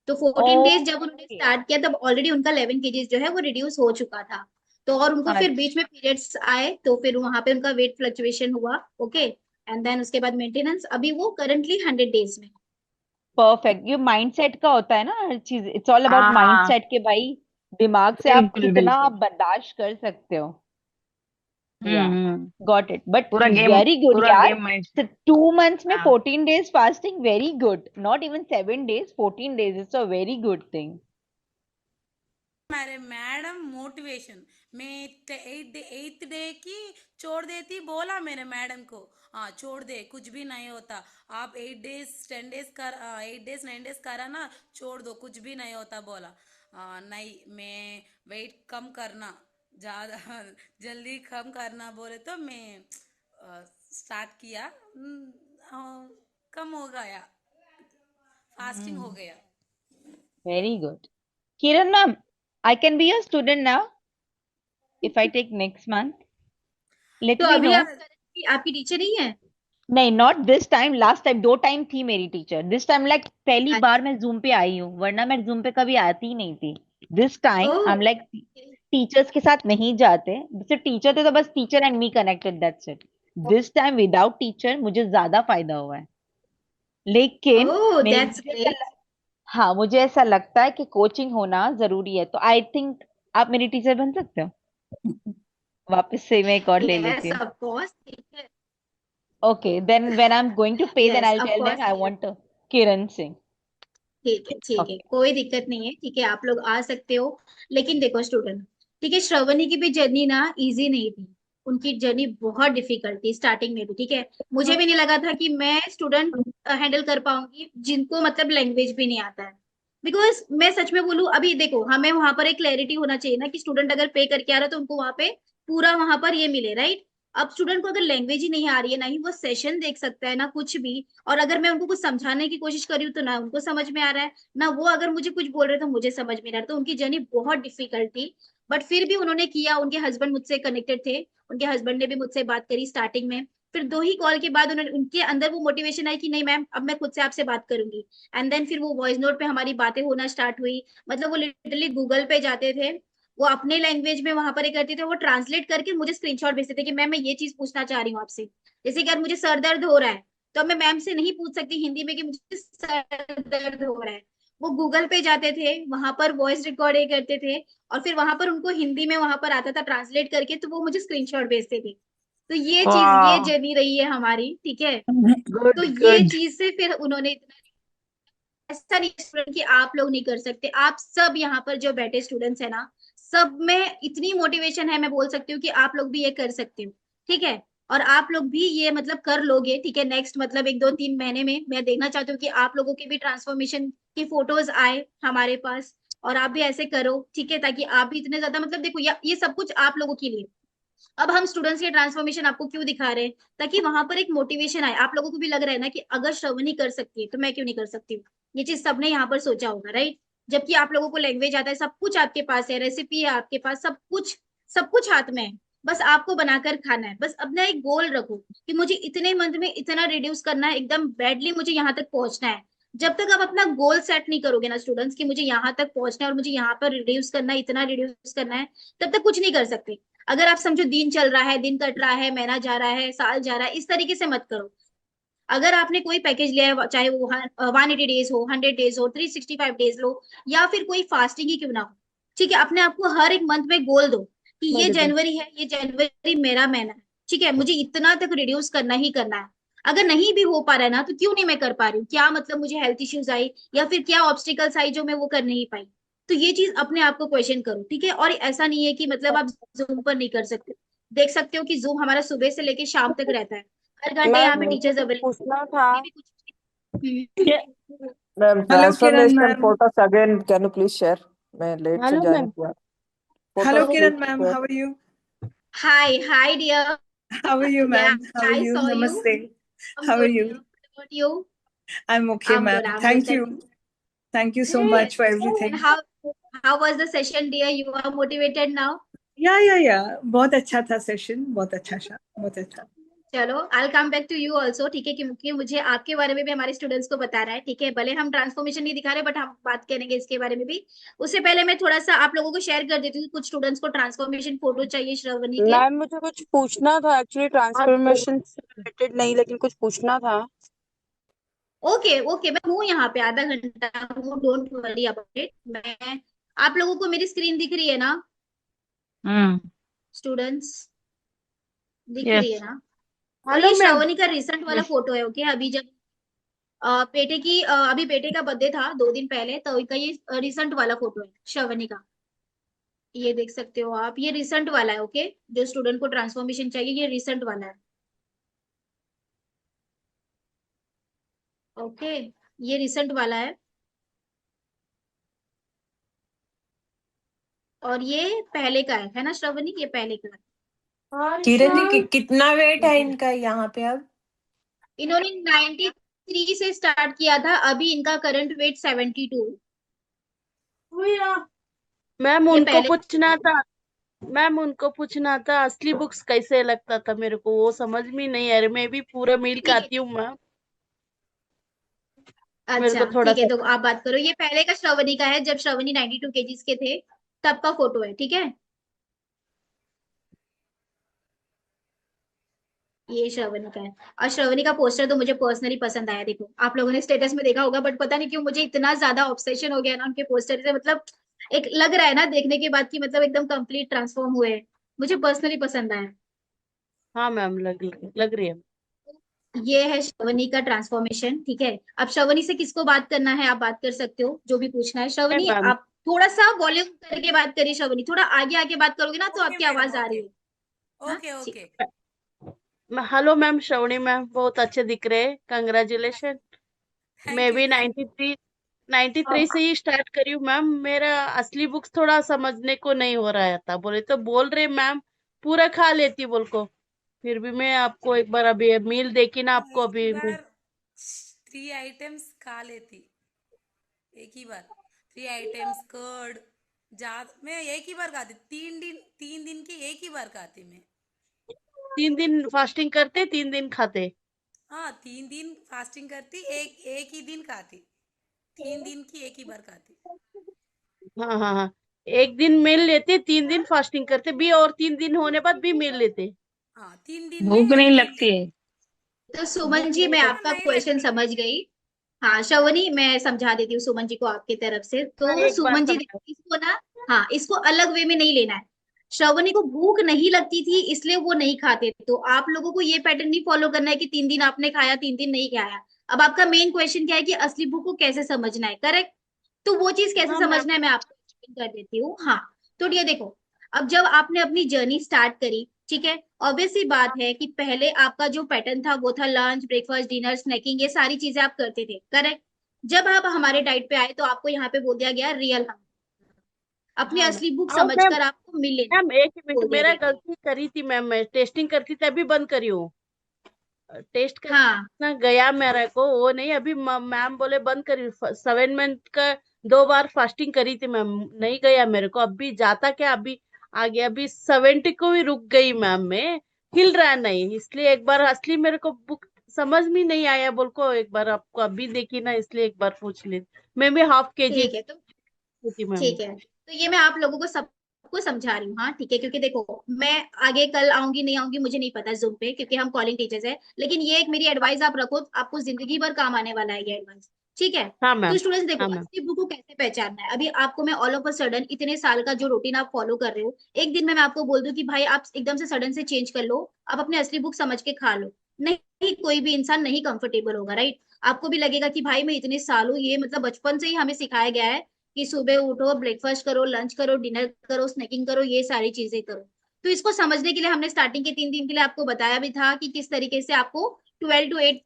तो 14 डेज जब उन्होंने ओके। स्टार्ट किया तब ऑलरेडी उनका 11 केजीज जो है वो रिड्यूस हो चुका था। तो और उनको फिर बीच अच्छा, में पीरियड्स आए तो फिर वहां पे उनका वेट फ्लक्चुएशन हुआ। ओके, एंड देन उसके बाद मेंटेनेंस, अभी वो करंटली 100 डेज में। परफेक्ट। ये माइंडसेट का होता है ना हर चीज, इट्स ऑल अबाउट हाँ हाँ माइंडसेट के भाई। दिमाग से आप बिल्कुल कितना बिल्कुल बर्दाश्त कर सकते हो। या गॉट इट, बट पूरा वेरी गुड पूरा यार। Game mind. तो 2 मंथ्स में हाँ 14 days fasting, very good. Not even 7 days, 14 days, it's a very good thing. मेरे मैडम मोटिवेशन, मैं 8th डे की छोड़ देती, बोला मेरे मैडम को, हाँ छोड़ दे, कुछ भी नहीं होता। आप 8 डेज 10 डेज कर 8 डेज 9 डेज करा ना, छोड़ दो, कुछ भी नहीं होता बोला। नहीं, मैं वेट कम करना, ज्यादा जल्दी कम करना बोले तो मैं स्टार्ट किया। कम हो गया, फास्टिंग हो गया। Very good. Kiran ma'am, I can be your student now if I take next month, let तो मी अभी नो। आप आपकी टीचर नहीं है? नहीं, not this time, last time 2 time थी मेरी टीचर। दिस टाइम लाइक पहली बार अच्छा। मैं जूम पे आई हूँ, वरना मैं जूम पे कभी आती ही नहीं थी। This time oh, I am like teachers के साथ नहीं जाते, सिर्फ टीचर थे तो बस teacher and me connected, that's it. This time without teacher मुझे ज्यादा फायदा हुआ है। लेकिन ओह, मेरे दैट्स मुझे ऐसा ग्रेट। हाँ, मुझे ऐसा लगता है कि कोचिंग होना जरूरी है, तो आई थिंक आप मेरी टीचर बन सकते हो। वापस से मैं एक और ले लेती यस हूँ। ऑफ कोर्स, ठीक है। Okay, then when I'm going to pay, then yes I'll of tell them course. I want Kiran Singh. ठीक है ठीक है, Okay. कोई दिक्कत नहीं है, ठीक है, आप लोग आ सकते हो। लेकिन देखो स्टूडेंट, ठीक है, श्रवणी की भी जर्नी ना इजी नहीं थी। उनकी जर्नी बहुत डिफिकल्ट थी स्टार्टिंग में भी, ठीक है। मुझे भी नहीं लगा था कि मैं स्टूडेंट हैंडल कर पाऊंगी जिनको मतलब लैंग्वेज भी नहीं आता है। बिकॉज मैं सच में बोलूं, अभी देखो हमें वहां पर एक क्लैरिटी होना चाहिए ना कि स्टूडेंट अगर पे करके आ रहा है तो उनको वहां पे पूरा वहां पर ये मिले, राइट। अब स्टूडेंट को अगर लैंग्वेज ही नहीं आ रही है, ना ही वो सेशन देख सकता है, ना कुछ भी, और अगर मैं उनको कुछ समझाने की कोशिश कर रही हूँ तो ना उनको समझ में आ रहा है, ना वो अगर मुझे कुछ बोल रहे तो मुझे समझ में नहीं आ रहा। तो उनकी जर्नी बहुत डिफिकल्ट थी। बट फिर भी उन्होंने किया, उनके हस्बैंड मुझसे कनेक्टेड थे, उनके हस्बैंड ने भी मुझसे बात करी स्टार्टिंग में। फिर 2 ही कॉल के बाद उन्होंने, उनके अंदर वो मोटिवेशन आई कि नहीं मैम, अब मैं खुद से आपसे बात करूंगी। एंड देन फिर वो वॉइस नोट पे हमारी बातें होना स्टार्ट हुई। मतलब वो लिटरली गूगल पे जाते थे, वो अपने लैंग्वेज में वहां पर ये करते थे, वो ट्रांसलेट करके मुझे स्क्रीनशॉट भेजते थे कि मैम मैं ये चीज पूछना चाह रही हूँ आपसे। जैसे कि अगर मुझे सर दर्द हो रहा है तो अब मैं मैम से नहीं पूछ सकती हिंदी में कि मुझे सर दर्द हो रहा है। वो गूगल पे जाते थे, वहां पर वॉइस रिकॉर्ड करते थे, और फिर वहां पर उनको हिंदी में वहां पर आता था ट्रांसलेट करके, तो वो मुझे स्क्रीनशॉट भेजते थे। तो ये चीज, ये वाह जर्नी रही है हमारी, ठीक है। तो गुड ये गुड चीज से फिर उन्होंने इतना, ऐसा नहीं स्टूडेंट कि आप लोग नहीं कर सकते, आप सब यहाँ पर जो बैठे स्टूडेंट्स है ना, सब में इतनी मोटिवेशन है, मैं बोल सकती हूँ कि आप लोग भी ये कर सकते हो, ठीक है। और आप लोग भी ये मतलब कर लोगे, ठीक है। नेक्स्ट मतलब 1 2 3 महीने में मैं देखना चाहती हूँ कि आप लोगों की भी ट्रांसफॉर्मेशन की फोटोज आए हमारे पास, और आप भी ऐसे करो, ठीक है, ताकि आप भी इतने ज्यादा मतलब देखो ये सब कुछ आप लोगों के लिए। अब हम स्टूडेंट्स के ट्रांसफॉर्मेशन आपको क्यों दिखा रहे हैं, ताकि वहां पर एक मोटिवेशन आए, आप लोगों को भी लग रहा है ना कि अगर श्रवणी कर सकती है तो मैं क्यों नहीं कर सकती हूँ। ये चीज सबने यहाँ पर सोचा होगा, राइट। जबकि आप लोगों को लैंग्वेज आता है, सब कुछ आपके पास है, रेसिपी है आपके पास, सब कुछ, सब कुछ हाथ में है। बस आपको बनाकर खाना है। बस अपना एक गोल रखो कि मुझे इतने मंथ में इतना रिड्यूस करना है, एकदम बैडली मुझे यहाँ तक पहुंचना है। जब तक आप अपना गोल सेट नहीं करोगे ना स्टूडेंट्स कि मुझे यहाँ तक पहुंचना है और मुझे यहाँ पर रिड्यूस करना है, इतना रिड्यूस करना है, तब तक कुछ नहीं कर सकते। अगर आप समझो दिन चल रहा है, दिन कट रहा है, महीना जा रहा है, साल जा रहा है, इस तरीके से मत करो। अगर आपने कोई पैकेज लिया है, चाहे वो 180 डेज हो, 100 डेज हो, 365 डेज लो, या फिर कोई फास्टिंग ही क्यों ना हो, ठीक है, अपने आप को हर एक मंथ में गोल दो कि ये जनवरी है, ये जनवरी मेरा महीना है, ठीक है, मुझे इतना तक रिड्यूस करना ही करना है। अगर नहीं भी हो पा रहा है ना, तो क्यों नहीं मैं कर पा रही हूँ, क्या मतलब मुझे हेल्थ इश्यूज आई या फिर क्या ऑब्स्टिकल्स आई जो मैं वो कर नहीं पाई। तो ये चीज अपने आप को क्वेश्चन करो, ठीक है। और ऐसा नहीं है कि मतलब आप जूम पर नहीं कर सकते, देख सकते हो कि जूम हमारा सुबह से लेके शाम तक रहता है, हर घंटे यहाँ मैम पे मुझे टीचर्स कुछ अवेलेबल, पूछना था। भी कुछ ma'am Hello, Kiran transformational ma'am. Photos again can you please share? मैं लेट से हेलो ज्वाइन मैम। किया। Hello, photos Kiran please ma'am. Share. How are you? Hi dear. How are you, Yeah, ma'am? How are I you? saw you. Namaste. I'm How are good, dear. you? What about you? I'm okay, I'm ma'am. good. I'm good. Thank you. Thank you so Yes. much for And everything. how was the session, dear? You are motivated now? Yeah. बहुत अच्छा था session, बहुत अच्छा। चलो, I'll come back to you also, ठीक है, क्योंकि मुझे आपके बारे में भी हमारे स्टूडेंट्स को बताना है, ठीक है। भले हम ट्रांसफॉर्मेशन नहीं दिखा रहे, बट हम बात करेंगे इसके बारे में भी। उससे पहले मैं थोड़ा सा आप लोगों को शेयर कर देती हूँ, कुछ स्टूडेंट्स को ट्रांसफॉर्मेशन फोटो चाहिए श्रावणी के। मैम मुझे कुछ पूछना था एक्चुअली, ट्रांसफॉर्मेशन से रिलेटेड नहीं, लेकिन कुछ पूछना था। ओके ओके, मैं हूँ यहाँ पे, आधा घंटा हूँ, डोंट वरी अबाउट इट। मैं, आप लोगों को मेरी स्क्रीन दिख रही है ना स्टूडेंट्स, दिख रही है यस ना? और हेलो ये मैम। श्रावणी का रिसेंट वाला यस फोटो है, ओके। अभी जब अभी बेटे का बर्थडे था 2 दिन पहले, तो का ये रिसेंट वाला फोटो है श्रावणी का। ये देख सकते हो आप, ये रिसेंट वाला है, ओके। जो स्टूडेंट को ट्रांसफॉर्मेशन चाहिए, ये रिसेंट वाला है, ओके। ये रिसेंट वाला है, और ये पहले का है ना श्रावणी, ये पहले का है। किरण जी कितना वेट है इनका यहाँ पे अब? इन्होंने 93 से स्टार्ट किया था, अभी इनका करंट वेट 72। मैम ये उनको पहले, पूछना था, मैम उनको पूछना था असली बुक्स कैसे लगता था, मेरे को वो समझ में नहीं आ रही। मैं भी पूरा मील ठीक है, खाती हूँ मैम, मेरे अच्छा को थोड़ा ठीक है, सा। तो आप बात करो। ये पहले का श्रावणी का है, जब श्रावणी 92 केजीज के थे, तब का फोटो है, ठीक है। ये श्रावणी का है, और श्रावणी का पोस्टर तो मुझे पर्सनली पसंद आया। देखो, आप लोगों ने स्टेटस में देखा होगा, बट पता नहीं क्यों मुझे इतना ज्यादा ऑब्सेशन हो गया ना उनके पोस्टर से, मतलब एक लग रहा है ना देखने के बाद कि मतलब एकदम कंप्लीट ट्रांसफॉर्म हुए हैं। मुझे पर्सनली पसंद आया। हाँ मैम, लग रही है। ये है श्रवणी का ट्रांसफॉर्मेशन, ठीक है। अब श्रवणी से किसको बात करना है, आप बात कर सकते हो, जो भी पूछना है। है श्रवणी, मैम। आप थोड़ा सा वॉल्यूम करके बात करिए श्रवणी, थोड़ा आगे आगे बात करोगे ना तो ओके आपकी मैडम, आवाज आ रही ओके है। हाँ, ओके ठीक। Okay. Hello ma'am, Shravani ma'am बहुत अच्छे दिख रहे हैं, कंग्रेचुलेशन। थैंक मैं यू भी थैंक 93 से ही स्टार्ट करी हूँ मैम। मेरा असली बुक्स थोड़ा समझने को नहीं हो रहा था, बोले तो बोल रहे मैम पूरा खा लेती बोल को। फिर भी मैं आपको एक बार अभी मील देखी ना, आपको एक ही अभी बार 3 आइटम्स खा लेती, एक ही बार 3 आइटम्स कर्ड, जा मैं एक ही बार खाती, 3 दिन की एक ही बार खाती मैं। 3 दिन फास्टिंग करते, 3 दिन खाते। हाँ, 3 दिन फास्टिंग करती, एक एक ही दिन खाती, 3 दिन की एक ही बार खाती। हाँ, एक दिन मील लेते, 3 दिन फास्टिंग करते भी, और 3 दिन होने बाद भी मील लेते। हाँ, 3 दिन में भूख एक नहीं मील लगती लेती। है? तो सुमन भूख जी, नहीं मैं हाँ, आपका नहीं क्वेश्चन लगती। समझ गई। हाँ श्रवणी, मैं समझा देती हूँ सुमन जी को आपकी तरफ से। हाँ, तो एक बार सुमन जी, समझा। देखो इसको ना, हाँ, इसको अलग वे में नहीं लेना है। श्रवणी को भूख नहीं लगती थी, इसलिए वो नहीं खाते, तो आप लोगों को ये पैटर्न नहीं फॉलो करना है कि 3 दिन आपने खाया, 3 दिन नहीं खाया। अब आपका मेन क्वेश्चन क्या है कि असली भूख को कैसे समझना है, करेक्ट। तो वो चीज कैसे हाँ मैम। समझना है, मैं आपको एक्सप्लेन कर देती हूँ। हाँ, तो ये देखो, अब जब आपने अपनी जर्नी स्टार्ट करी, ठीक है, ऑब्वियस सी बात है कि पहले आपका जो पैटर्न था वो था लंच, ब्रेकफास्ट, डिनर, स्नैकिंग, ये सारी चीजें आप करते थे, करेक्ट। जब आप हमारे डाइट पे आए तो आपको यहाँ पे बोल दिया गया रियल हम, अपनी हाँ असली भूख मैम। और समझकर आपको मिल लेना, मैम एक मिनट, बोल दिया मेरा गया। गलती करी थी मैम, मैं टेस्टिंग करती थी अभी बंद करी हूँ। टेस्ट हाँ करना गया मेरे को, वो नहीं अभी मैम बोले बंद करी। 7 मंथ का 2 बार फास्टिंग करी थी मैम, नहीं गया मेरे को। अभी जाता क्या, अभी आगे अभी 70 को ही रुक गई मैम, मैं हिल रहा नहीं, इसलिए एक बार असली मेरे को बुक समझ में नहीं आया बोल को, एक बार आपको अभी देखी ना, इसलिए एक बार पूछ ली। मैं भी ½ kg ठीक है, तो थी मैम। ठीक है, तो ये मैं आप लोगों को सब आपको समझा रही हूँ, हाँ ठीक है, क्योंकि देखो मैं आगे कल आऊंगी नहीं आऊंगी मुझे नहीं पता जूम पे, क्योंकि हम कॉलिंग टीचर्स है, लेकिन ये एक मेरी एडवाइस आप रखो, आपको जिंदगी भर काम आने वाला है ये एडवाइस, ठीक है। हाँ तो मैम। स्टूडेंट्स देखो हाँ मैम। असली बुक को कैसे पहचानना है, अभी आपको मैं ऑल ऑफ अ सडन इतने साल का जो रूटीन आप फॉलो कर रहे हो, एक दिन में मैं आपको बोल दूं कि भाई आप एकदम से सडन से चेंज कर लो, आप अपने असली बुक समझ के खा लो, नहीं, कोई भी इंसान नहीं कंफर्टेबल होगा, राइट। आपको भी लगेगा कि भाई मैं इतने सालों, ये मतलब बचपन से ही हमें सिखाया गया है कि सुबह उठो, ब्रेकफास्ट करो, लंच करो, डिनर करो, स्नैकिंग करो, ये सारी चीजें करो। तो इसको समझने के लिए हमने स्टार्टिंग के 3 दिन के लिए आपको बताया भी था कि किस तरीके से आपको 12 to 8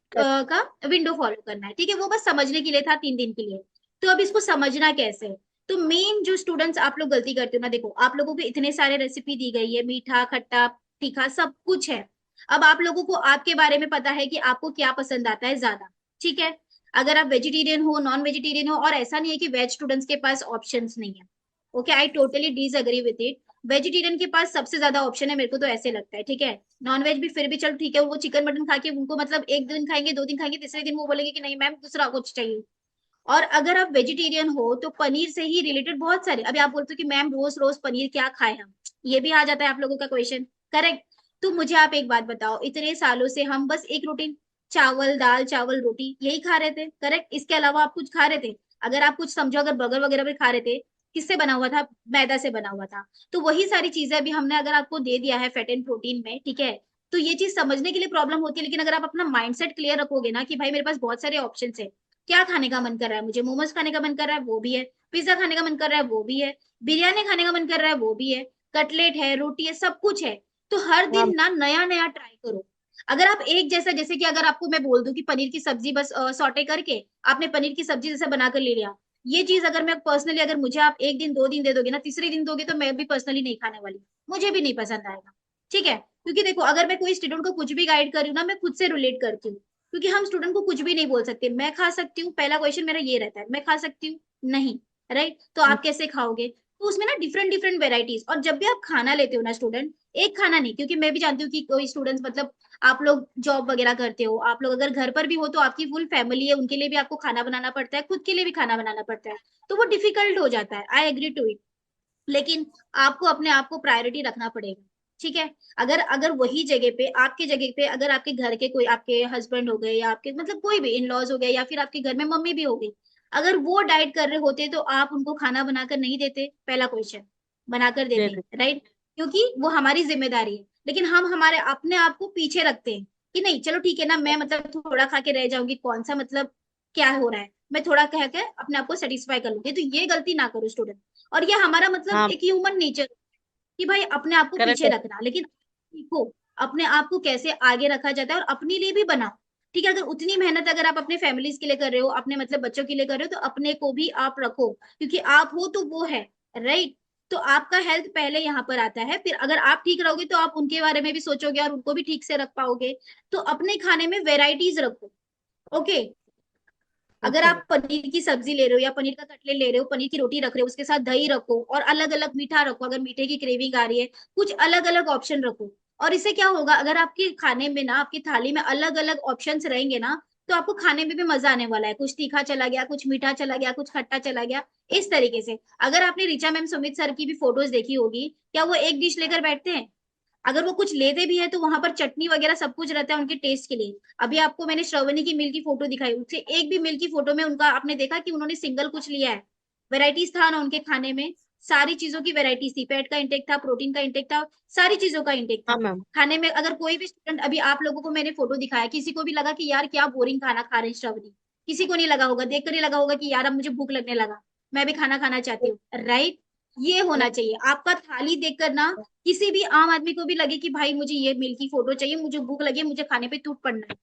का विंडो फॉलो करना है, ठीक है, वो बस समझने के लिए था 3 दिन के लिए। तो अब इसको समझना कैसे है, तो मेन जो स्टूडेंट्स आप लोग गलती करते हो ना, देखो आप लोगों को इतने सारे रेसिपी दी गई है, मीठा खट्टा तीखा सब कुछ है। अब आप लोगों को आपके बारे में पता है कि आपको क्या पसंद आता है ज्यादा, ठीक है। अगर आप वेजिटेरियन हो, नॉन वेजिटेरियन हो, और ऐसा नहीं है कि वेज स्टूडेंट्स के पास ऑप्शंस नहीं है, okay, I totally disagree with it. Vegetarian के पास सबसे ज्यादा ऑप्शन है, मेरे को तो ऐसे लगता है, ठीक है। नॉन वेज भी फिर भी चलो ठीक है, वो चिकन मटन खा के उनको मतलब एक दिन खाएंगे, 2 दिन खाएंगे, तीसरे दिन वो बोलेंगे कि नहीं मैम दूसरा कुछ चाहिए। और अगर आप वेजिटेरियन हो तो पनीर से ही रिलेटेड बहुत सारे, अभी आप बोलते हो कि मैम रोज रोज पनीर क्या खाए हम, ये भी आ जाता है आप लोगों का क्वेश्चन, करेक्ट। तो मुझे आप एक बात बताओ, इतने सालों से हम बस एक रूटीन चावल दाल चावल रोटी यही खा रहे थे, करेक्ट, इसके अलावा आप कुछ खा रहे थे? अगर आप कुछ समझो, अगर बर्गर वगैरह भी खा रहे थे, किससे बना हुआ था? मैदा से बना हुआ था। तो वही सारी चीजें अभी हमने अगर आपको दे दिया है फैट एंड प्रोटीन में, ठीक है। तो ये चीज समझने के लिए प्रॉब्लम होती है, लेकिन अगर आप अपना माइंडसेट क्लियर रखोगे ना कि भाई मेरे पास बहुत सारे ऑप्शन है, क्या खाने का मन कर रहा है, मुझे मोमोज खाने का मन कर रहा है वो भी है, पिज्जा खाने का मन कर रहा है वो भी है, बिरयानी खाने का मन कर रहा है वो भी है, कटलेट है, रोटी है, सब कुछ है। तो हर हाँ दिन ना नया नया ट्राई करो। अगर आप एक जैसा, जैसे कि अगर आपको मैं बोल दूं कि पनीर की सब्जी बस सॉटे करके आपने पनीर की सब्जी जैसे बनाकर ले लिया, ये चीज अगर मैं पर्सनली, अगर मुझे आप एक दिन 2 दिन दे दोगे ना, तीसरे दिन दोगे तो मैं भी पर्सनली नहीं खाने वाली, मुझे भी नहीं पसंद आएगा, ठीक है। क्योंकि देखो अगर मैं कोई स्टूडेंट को कुछ भी गाइड कर रही हूँ ना, मैं खुद से रिलेट करती हूँ, क्योंकि हम स्टूडेंट को कुछ भी नहीं बोल सकते, मैं खा सकती हूँ, पहला क्वेश्चन मेरा ये रहता है, मैं खा सकती हूँ नहीं, राइट, तो आप कैसे खाओगे? तो उसमें ना डिफरेंट डिफरेंट वेराइटीज, और जब भी आप खाना लेते हो ना स्टूडेंट, एक खाना नहीं, क्योंकि मैं भी जानती हूँ कि कोई स्टूडेंट्स मतलब आप लोग जॉब वगैरह करते हो, आप लोग अगर घर पर भी हो तो आपकी फुल फैमिली है, उनके लिए भी आपको खाना बनाना पड़ता है, खुद के लिए भी खाना बनाना पड़ता है, तो वो डिफिकल्ट हो जाता है, आई एग्री टू इट। लेकिन आपको अपने आप को प्रायोरिटी रखना पड़ेगा, ठीक है। अगर अगर वही जगह पे, आपके जगह पे, अगर आपके घर के कोई आपके हस्बैंड हो गए या आपके मतलब कोई भी इन लॉज हो गए, या फिर आपके घर में मम्मी भी हो गई, अगर वो डाइट कर रहे होते तो आप उनको खाना बनाकर नहीं देते? पहला क्वेश्चन, बनाकर दे देते, दे। राइट, क्योंकि वो हमारी जिम्मेदारी है। लेकिन हम हमारे अपने आप को पीछे रखते हैं कि नहीं चलो ठीक है ना, मैं मतलब थोड़ा खा के रह जाऊंगी, कौन सा मतलब क्या हो रहा है, मैं थोड़ा कह के अपने आप को सेटिस्फाई कर लूंगी। तो ये गलती ना करो स्टूडेंट, और ये हमारा मतलब हाँ एक ह्यूमन नेचर कि भाई अपने आप को करेक्ट पीछे है। रखना, लेकिन सीखो अपने आप को कैसे आगे रखा जाता है, और अपने लिए भी बनाओ, ठीक है। अगर उतनी मेहनत अगर आप अपने फैमिलीज के लिए कर रहे हो, अपने मतलब बच्चों के लिए कर रहे हो, तो अपने को भी आप रखो, क्योंकि आप हो तो वो है, राइट। तो आपका हेल्थ पहले यहाँ पर आता है, फिर अगर आप ठीक रहोगे तो आप उनके बारे में भी सोचोगे और उनको भी ठीक से रख पाओगे। तो अपने खाने में वेराइटीज रखो, ओके। अगर ओके। आप पनीर की सब्जी ले रहे हो या पनीर का कटलेट ले रहे हो, पनीर की रोटी रख रहे हो, उसके साथ दही रखो, और अलग अलग मीठा रखो, अगर मीठे की क्रेविंग आ रही है, कुछ अलग अलग ऑप्शन रखो। और इससे क्या होगा, अगर आपके खाने में ना, आपकी थाली में अलग अलग ऑप्शंस रहेंगे ना, तो आपको खाने में भी मजा आने वाला है, कुछ तीखा चला गया, कुछ मीठा चला गया, कुछ खट्टा चला गया, इस तरीके से। अगर आपने ऋचा मैम सुमित सर की भी फोटोज देखी होगी, क्या वो एक डिश लेकर बैठते हैं? अगर वो कुछ लेते भी है तो वहां पर चटनी वगैरह सब कुछ रहता है उनके टेस्ट के लिए। अभी आपको मैंने श्रवणी की मील की फोटो दिखाई, उससे एक भी मील की फोटो में उनका आपने देखा कि उन्होंने सिंगल कुछ लिया है? वेराइटीज था ना उनके खाने में, सारी चीजों की वेराइटीज थी, फैट का इंटेक था, प्रोटीन का इंटेक था, सारी चीजों का इंटेक हाँ था मैम। खाने में। अगर कोई भी स्टूडेंट, अभी आप लोगों को मैंने फोटो दिखाया, किसी को भी लगा कि यार क्या बोरिंग खाना खा रहे हैं श्रवणी? किसी को नहीं लगा होगा, देखकर ही लगा होगा कि यार अब मुझे भूख लगने लगा, मैं भी खाना खाना चाहती हूँ, राइट। ये होना चाहिए आपका थाली देखकर ना, किसी भी आम आदमी को भी लगे कि भाई मुझे ये मील की फोटो चाहिए, मुझे भूख लगी, मुझे खाने पे टूट पड़ना है।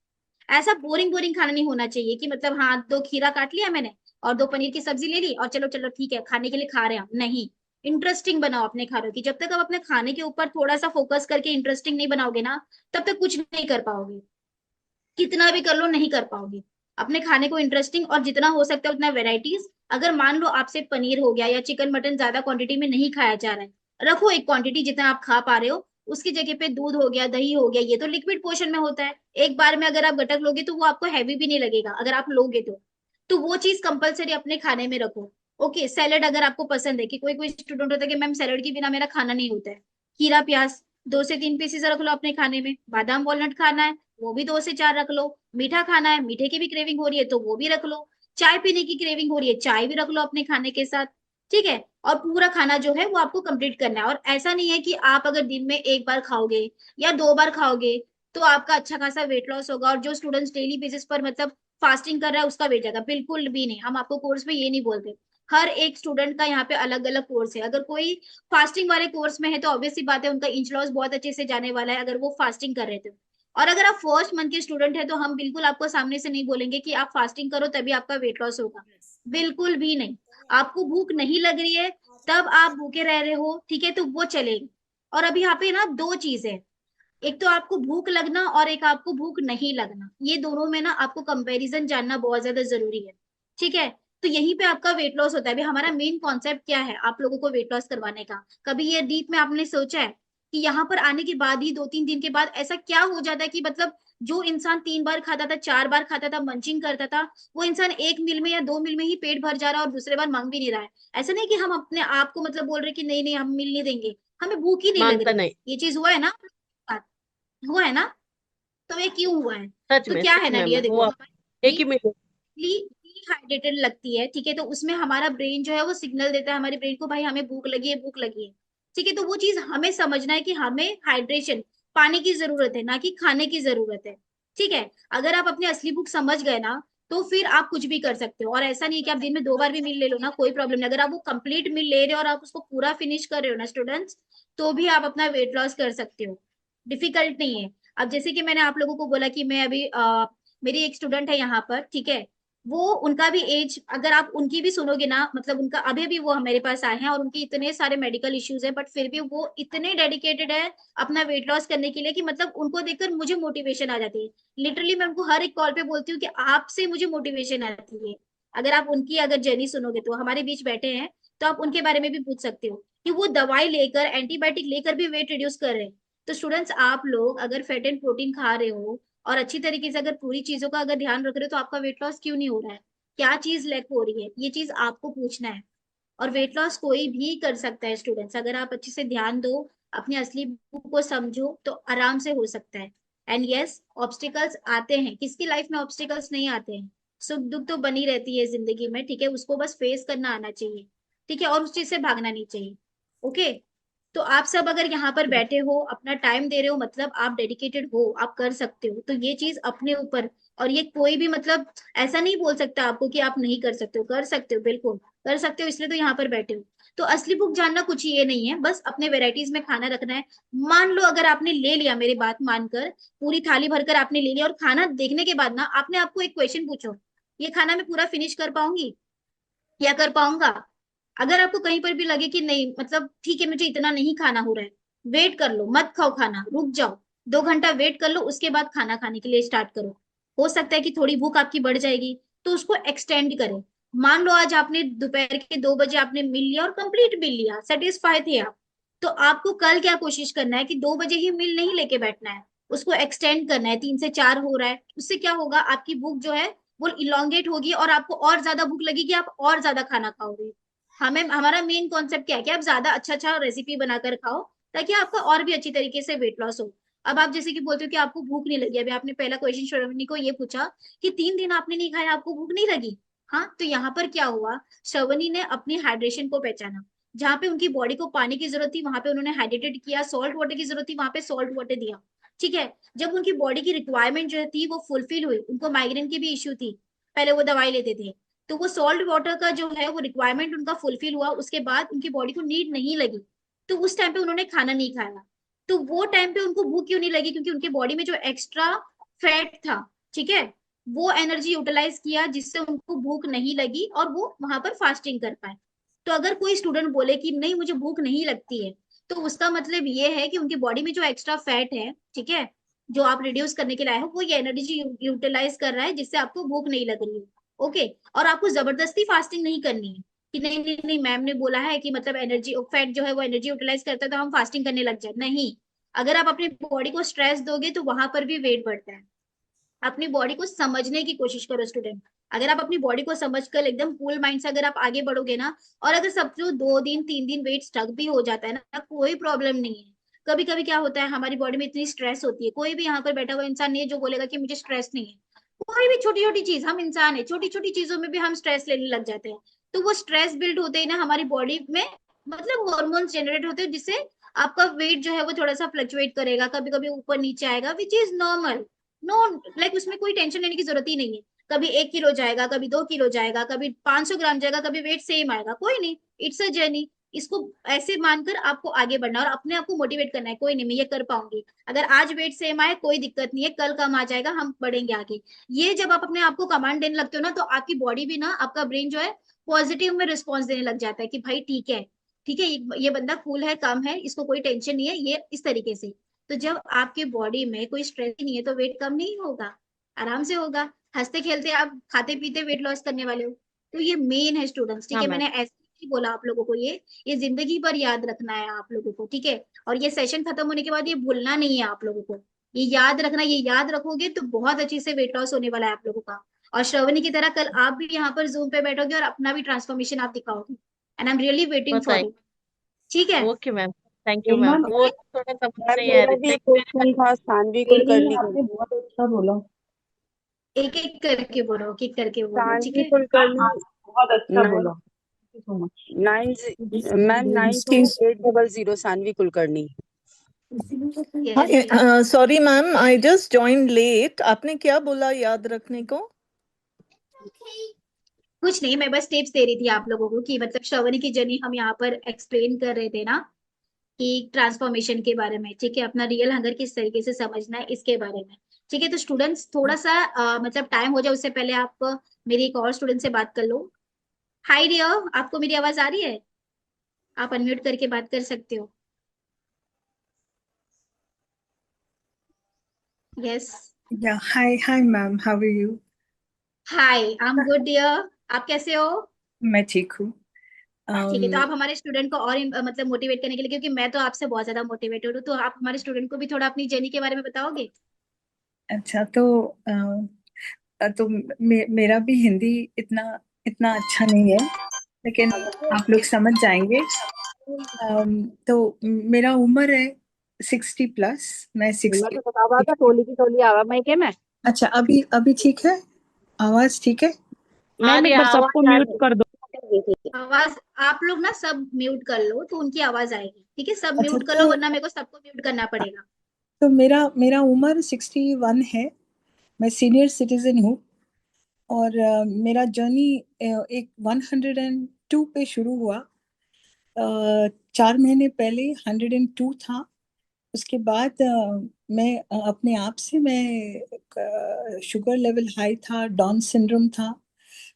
ऐसा बोरिंग बोरिंग खाना नहीं होना चाहिए कि मतलब हाँ 2 खीरा काट लिया मैंने और 2 पनीर की सब्जी ले ली और चलो चलो ठीक है खाने के लिए खा रहे हैं हम, नहीं। इंटरेस्टिंग बनाओ अपने खानों की, जब तक आप अपने खाने के ऊपर थोड़ा सा फोकस करके इंटरेस्टिंग नहीं बनाओगे ना, तब तक कुछ नहीं कर पाओगे, कितना भी कर लो नहीं कर पाओगे। अपने खाने को इंटरेस्टिंग, और जितना हो सकता है उतना वेराइटीज। अगर मान लो आपसे पनीर हो गया या चिकन मटन ज्यादा क्वांटिटी में नहीं खाया जा रहा है, रखो एक क्वांटिटी जितना आप खा पा रहे हो, उसकी जगह पे दूध हो गया, दही हो गया, ये तो लिक्विड पोर्शन में होता है, एक बार में अगर आप गटक लोगे तो वो आपको हैवी भी नहीं लगेगा, अगर आप लोगे तो वो चीज कंपलसरी अपने खाने में रखो। ओके, सैलेड अगर आपको पसंद है, कि कोई कोई स्टूडेंट होता है कि मैम सैलेड के बिना मेरा खाना नहीं होता है, खीरा प्याज 2 से 3 पीसेस रख लो अपने खाने में, बादाम वॉलनट खाना है वो भी 2 से 4 रख लो, मीठा खाना है मीठे की भी क्रेविंग हो रही है तो वो भी रख लो, चाय पीने की क्रेविंग हो रही है चाय भी रख लो अपने खाने के साथ। ठीक है, और पूरा खाना जो है वो आपको कंप्लीट करना है। और ऐसा नहीं है कि आप अगर दिन में एक बार खाओगे या 2 बार खाओगे तो आपका अच्छा खासा वेट लॉस होगा, और जो स्टूडेंट्स डेली बेसिस पर मतलब फास्टिंग कर रहा है उसका वेट जाएगा, बिल्कुल भी नहीं। हम आपको कोर्स में ये नहीं बोलते, हर एक स्टूडेंट का यहाँ पे अलग अलग कोर्स है। अगर कोई फास्टिंग वाले कोर्स में है तो ऑब्वियसली बात है उनका इंच लॉस बहुत अच्छे से जाने वाला है, अगर वो फास्टिंग कर रहे थे। और अगर आप फर्स्ट मंथ के स्टूडेंट है तो हम बिल्कुल आपको सामने से नहीं बोलेंगे कि आप फास्टिंग करो तभी आपका वेट लॉस होगा, बिल्कुल भी नहीं। आपको भूख नहीं लग रही है तब आप भूखे रह रहे हो, ठीक है, तो वो चलेगी। और अभी यहाँ पे ना 2 चीज है, एक तो आपको भूख लगना और एक आपको भूख नहीं लगना, ये दोनों में ना आपको कंपैरिजन जानना बहुत ज्यादा जरूरी है। ठीक है, तो यहीं पे आपका वेट लॉस होता है। अभी हमारा मेन कॉन्सेप्ट क्या है आप लोगों को वेट लॉस करवाने का, कभी ये डीप में आपने सोचा है कि यहाँ पर आने के बाद ही 2-3 दिन के बाद ऐसा क्या हो जाता है कि मतलब जो इंसान 3 बार खाता था 4 बार खाता था मंचिंग करता था, वो इंसान 1 मील में या 2 मील में ही पेट भर जा रहा है और दूसरे बार मांग भी नहीं रहा है। ऐसा नहीं कि हम अपने आप को मतलब बोल रहे कि नहीं नहीं हम मिल नहीं देंगे, हमें भूख ही नहीं लग मानता रही। नहीं। ये चीज हुआ है ना, हुआ है ना, तो ये क्यों हुआ है? तो क्या सच है में नाडिया, देखो हुआ। हमारी एक ही मिनट। डिहाइड्रेटेड लगती है, ठीक है, तो उसमें हमारा ब्रेन जो है वो सिग्नल देता है हमारे ब्रेन को, भाई हमें भूख लगी है भूख लगी है। ठीक है, तो वो चीज हमें समझना है कि हमें हाइड्रेशन पानी की जरूरत है ना कि खाने की जरूरत है। ठीक है, अगर आप अपनी असली भूख समझ गए ना तो फिर आप कुछ भी कर सकते हो। और ऐसा नहीं है कि आप दिन में 2 बार भी मील ले लो ना, कोई प्रॉब्लम नहीं। अगर आप वो कंप्लीट मील ले रहे हो और आप उसको पूरा फिनिश कर रहे हो ना स्टूडेंट्स, तो भी आप अपना वेट लॉस कर सकते हो, डिफिकल्ट नहीं है। अब जैसे कि मैंने आप लोगों को बोला कि मैं अभी मेरी एक स्टूडेंट है यहाँ पर, ठीक है, वो उनका भी एज अगर आप उनकी भी सुनोगे ना, मतलब उनका अभी अभी वो मेरे पास आए हैं और उनके इतने सारे मेडिकल इश्यूज है, बट फिर भी वो इतने डेडिकेटेड है अपना वेट लॉस करने के लिए कि मतलब उनको देखकर मुझे मोटिवेशन आ जाती है। लिटरली मैं उनको हर एक कॉल पे बोलती हूँ कि आपसे मुझे मोटिवेशन आती है। अगर आप उनकी अगर जर्नी सुनोगे तो हमारे बीच बैठे हैं, तो आप उनके बारे में भी पूछ सकते हो कि वो दवाई लेकर एंटीबायोटिक लेकर भी वेट रिड्यूस कर रहे हैं। तो स्टूडेंट्स, आप लोग अगर फैट एंड प्रोटीन खा रहे हो और अच्छी तरीके से अगर पूरी चीजों का अगर ध्यान रख रहे हो तो आपका वेट लॉस क्यों नहीं हो रहा है? क्या चीज लैक हो रही है, ये चीज आपको पूछना है। और वेट लॉस कोई भी कर सकता है स्टूडेंट्स, अगर आप अच्छे से ध्यान दो, अपनी असली भूख को समझो तो आराम से हो सकता है। एंड यस, ऑब्स्टिकल्स आते हैं, किसकी लाइफ में ऑब्स्टिकल्स नहीं आते हैं? सुख दुख तो बनी रहती है जिंदगी में, ठीक है, उसको बस फेस करना आना चाहिए। ठीक है, और उस चीज से भागना नहीं चाहिए। ओके, तो आप सब अगर यहाँ पर बैठे हो अपना टाइम दे रहे हो, मतलब आप डेडिकेटेड हो, आप कर सकते हो, तो ये चीज अपने ऊपर। और ये कोई भी मतलब ऐसा नहीं बोल सकता आपको कि आप नहीं कर सकते हो, कर सकते हो, बिल्कुल कर सकते हो, इसलिए तो यहाँ पर बैठे हो। तो असली भूख जानना कुछ ये नहीं है, बस अपने वेराइटीज में खाना रखना है। मान लो अगर आपने ले लिया, मेरी बात मानकर पूरी थाली भरकर आपने ले लिया, और खाना देखने के बाद ना आपने आपको एक क्वेश्चन पूछो, ये खाना मैं पूरा फिनिश कर पाऊंगी या कर पाऊंगा? अगर आपको कहीं पर भी लगे कि नहीं मतलब ठीक है मुझे इतना नहीं खाना हो रहा है, वेट कर लो, मत खाओ खाना, रुक जाओ, 2 घंटा वेट कर लो, उसके बाद खाना खाने के लिए स्टार्ट करो। हो सकता है कि थोड़ी भूख आपकी बढ़ जाएगी, तो उसको एक्सटेंड करें। मान लो आज आपने दोपहर के 2 बजे आपने मिल लिया और कंप्लीट मिल लिया, सेटिस्फाई थे आप, तो आपको कल क्या कोशिश करना है कि 2 बजे ही मिल नहीं लेके बैठना है, उसको एक्सटेंड करना है, 3 से 4 हो रहा है, उससे क्या होगा आपकी भूख जो है वो इलोंगेट होगी और आपको और ज्यादा भूख लगेगी, आप और ज्यादा खाना खाओगे। हमें हमारा मेन कॉन्सेप्ट क्या है कि आप ज्यादा अच्छा अच्छा रेसिपी बनाकर खाओ ताकि आपका और भी अच्छी तरीके से वेट लॉस हो। अब आप जैसे कि बोलते हो कि आपको भूख नहीं लगी, अभी आपने पहला क्वेश्चन श्रवणी को ये पूछा कि 3 दिन आपने नहीं खाया आपको भूख नहीं लगी। हाँ, तो यहाँ पर क्या हुआ, श्रवणी ने अपनी हाइड्रेशन को पहचाना, जहाँ पे उनकी बॉडी को पानी की जरूरत थी वहां पे उन्होंने हाइड्रेटेड किया, सॉल्ट वाटर की जरूरत थी वहां पे सॉल्ट वाटर दिया। ठीक है, जब उनकी बॉडी की रिक्वायरमेंट जो थी वो फुलफिल हुई, उनको माइग्रेन की भी इश्यू थी, पहले वो दवाई लेते थे, तो वो सॉल्ट वाटर का जो है वो रिक्वायरमेंट उनका फुलफिल हुआ, उसके बाद उनकी बॉडी को नीड नहीं लगी, तो उस टाइम पे उन्होंने खाना नहीं खाया। तो वो टाइम पे उनको भूख क्यों नहीं लगी? क्योंकि उनके बॉडी में जो एक्स्ट्रा फैट था, ठीक है, वो एनर्जी यूटिलाइज किया जिससे उनको भूख नहीं लगी और वो वहां पर फास्टिंग कर पाए। तो अगर कोई स्टूडेंट बोले कि नहीं मुझे भूख नहीं लगती है, तो उसका मतलब ये है कि उनकी बॉडी में जो एक्स्ट्रा फैट है, ठीक है, जो आप रिड्यूस करने के लिए आए हो, वो ये एनर्जी यूटिलाइज कर रहा है जिससे आपको भूख नहीं लग रही है। ओके, और आपको जबरदस्ती फास्टिंग नहीं करनी है कि नहीं नहीं नहीं मैम ने बोला है कि मतलब एनर्जी फैट जो है वो एनर्जी यूटिलाइज करता है तो हम फास्टिंग करने लग जाए, नहीं। अगर आप अपनी बॉडी को स्ट्रेस दोगे तो वहां पर भी वेट बढ़ता है। अपनी बॉडी को समझने की कोशिश करो स्टूडेंट, अगर आप अपनी बॉडी को समझकर एकदम कूल माइंड से अगर आप आगे बढ़ोगे ना, और अगर सब जो 2 दिन 3 दिन वेट स्टक भी हो जाता है ना, कोई प्रॉब्लम नहीं है। कभी कभी क्या होता है, हमारी बॉडी में इतनी स्ट्रेस होती है, कोई भी यहाँ पर बैठा हुआ इंसान नहीं है जो बोलेगा कि मुझे स्ट्रेस नहीं है। कोई भी छोटी छोटी चीज, हम इंसान है, छोटी छोटी चीजों में भी हम स्ट्रेस लेने लग जाते हैं। तो वो स्ट्रेस बिल्ड होते ही ना हमारी बॉडी में, मतलब हॉर्मोन्स जनरेट होते हैं, जिससे आपका वेट जो है वो थोड़ा सा फ्लक्चुएट करेगा, कभी कभी ऊपर नीचे आएगा, which is normal. No, like उसमें कोई टेंशन लेने की जरूरत ही नहीं है। कभी 1 किलो जाएगा, कभी 2 किलो जाएगा, कभी 500 ग्राम जाएगा, कभी वेट सेम आएगा, कोई नहीं। It's a journey. इसको ऐसे मानकर आपको आगे बढ़ना और अपने आप को मोटिवेट करना है, कोई नहीं मैं ये कर पाऊंगी। अगर आज वेट सेम आए कोई दिक्कत नहीं है, कल कम आ जाएगा, हम बढ़ेंगे आगे। ये जब आप अपने आप को कमांड देने लगते हो ना, तो आपकी बॉडी भी ना, आपका ब्रेन जो है पॉजिटिव में रिस्पॉन्स देने लग जाता है कि भाई ठीक है, ठीक है, ये बंदा कूल है, कम है, इसको कोई टेंशन नहीं है, ये इस तरीके से। तो जब आपके बॉडी में कोई स्ट्रेस नहीं है तो वेट कम नहीं होगा, आराम से होगा। हंसते खेलते आप खाते पीते वेट लॉस करने वाले हो। तो ये मेन है स्टूडेंट्स, ठीक हाँ है, मैम। मैंने ऐसे ही बोला आप लोगों को, ये जिंदगी भर याद रखना है आप लोगों को, ठीक है। और ये सेशन खत्म होने के बाद ये भूलना नहीं है आप लोगों को, ये याद रखना। ये याद रखोगे तो बहुत अच्छे से वेट लॉस होने वाला है आप लोगों का। और श्रवणी की तरह कल आप भी यहाँ पर जूम पे बैठोगे और अपना भी ट्रांसफॉर्मेशन आप दिखाओगे, and I am really waiting for बताइए। इट। ठीक है। Okay ma'am, thank you ma'am. Ma'am वो थोड़ा समझ नहीं आ मेरा रही भी थी। क्वेश्चन था सानवी कुलकर्णी का। आपने बहुत अच्छा बोला। एक एक करके बोलो, एक एक करके बोलो, ठीक सानवी है। कुलकर्णी बहुत अच्छा नाइन बोला। So much. Nine ma'am 9280 Sanvi Kulkarni. Yes. Sorry ma'am, I just join late. आपने क्या बोला याद रखने को? कुछ नहीं, मैं बस टिप्स दे रही थी आप लोगों को कि मतलब श्रवणी की जर्नी हम यहाँ पर एक्सप्लेन कर रहे थे ना, कि ट्रांसफॉर्मेशन के बारे में, ठीक है, अपना रियल हंगर किस तरीके से समझना है इसके बारे में। ठीक है, तो स्टूडेंट्स थोड़ा सा मतलब टाइम हो जाए उससे पहले आप मेरी एक और स्टूडेंट से बात कर लो। हाय डियर, आपको मेरी आवाज आ रही है? आप अनम्यूट करके बात कर सकते हो। Yes. Yeah, hi ma'am, how are you? Hi, I am good dear, आप कैसे हो? मैं ठीक हूँ। ठीक है, तो आप हमारे स्टूडेंट को और मतलब मोटिवेट करने के लिए, क्योंकि मैं तो आपसे बहुत ज्यादा मोटिवेटेड हूँ, तो आप हमारे स्टूडेंट को भी थोड़ा अपनी जर्नी के बारे में बताओगे? अच्छा, तो मेरा भी हिंदी इतना इतना अच्छा नहीं है, लेकिन आप लोग समझ जाएंगे। तो मेरा उम्र है 60+, मैं 60। अच्छा, अभी अभी ठीक है? आवाज ठीक है? मैम एक बार सबको म्यूट कर दो। आवाज आप लोग ना सब म्यूट कर लो तो उनकी आवाज आएगी, ठीक है, सब अच्छा, म्यूट कर लो, वरना मेरे को सबको म्यूट करना पड़ेगा। तो मेरा उम्र 61 है। मैं सीनियर सिटीजन हूँ। और मेरा जर्नी एक 102 पे शुरू हुआ। 4 महीने पहले 102 था। उसके बाद मैं अपने आप से, मैं शुगर लेवल हाई था, डाउन सिंड्रोम था,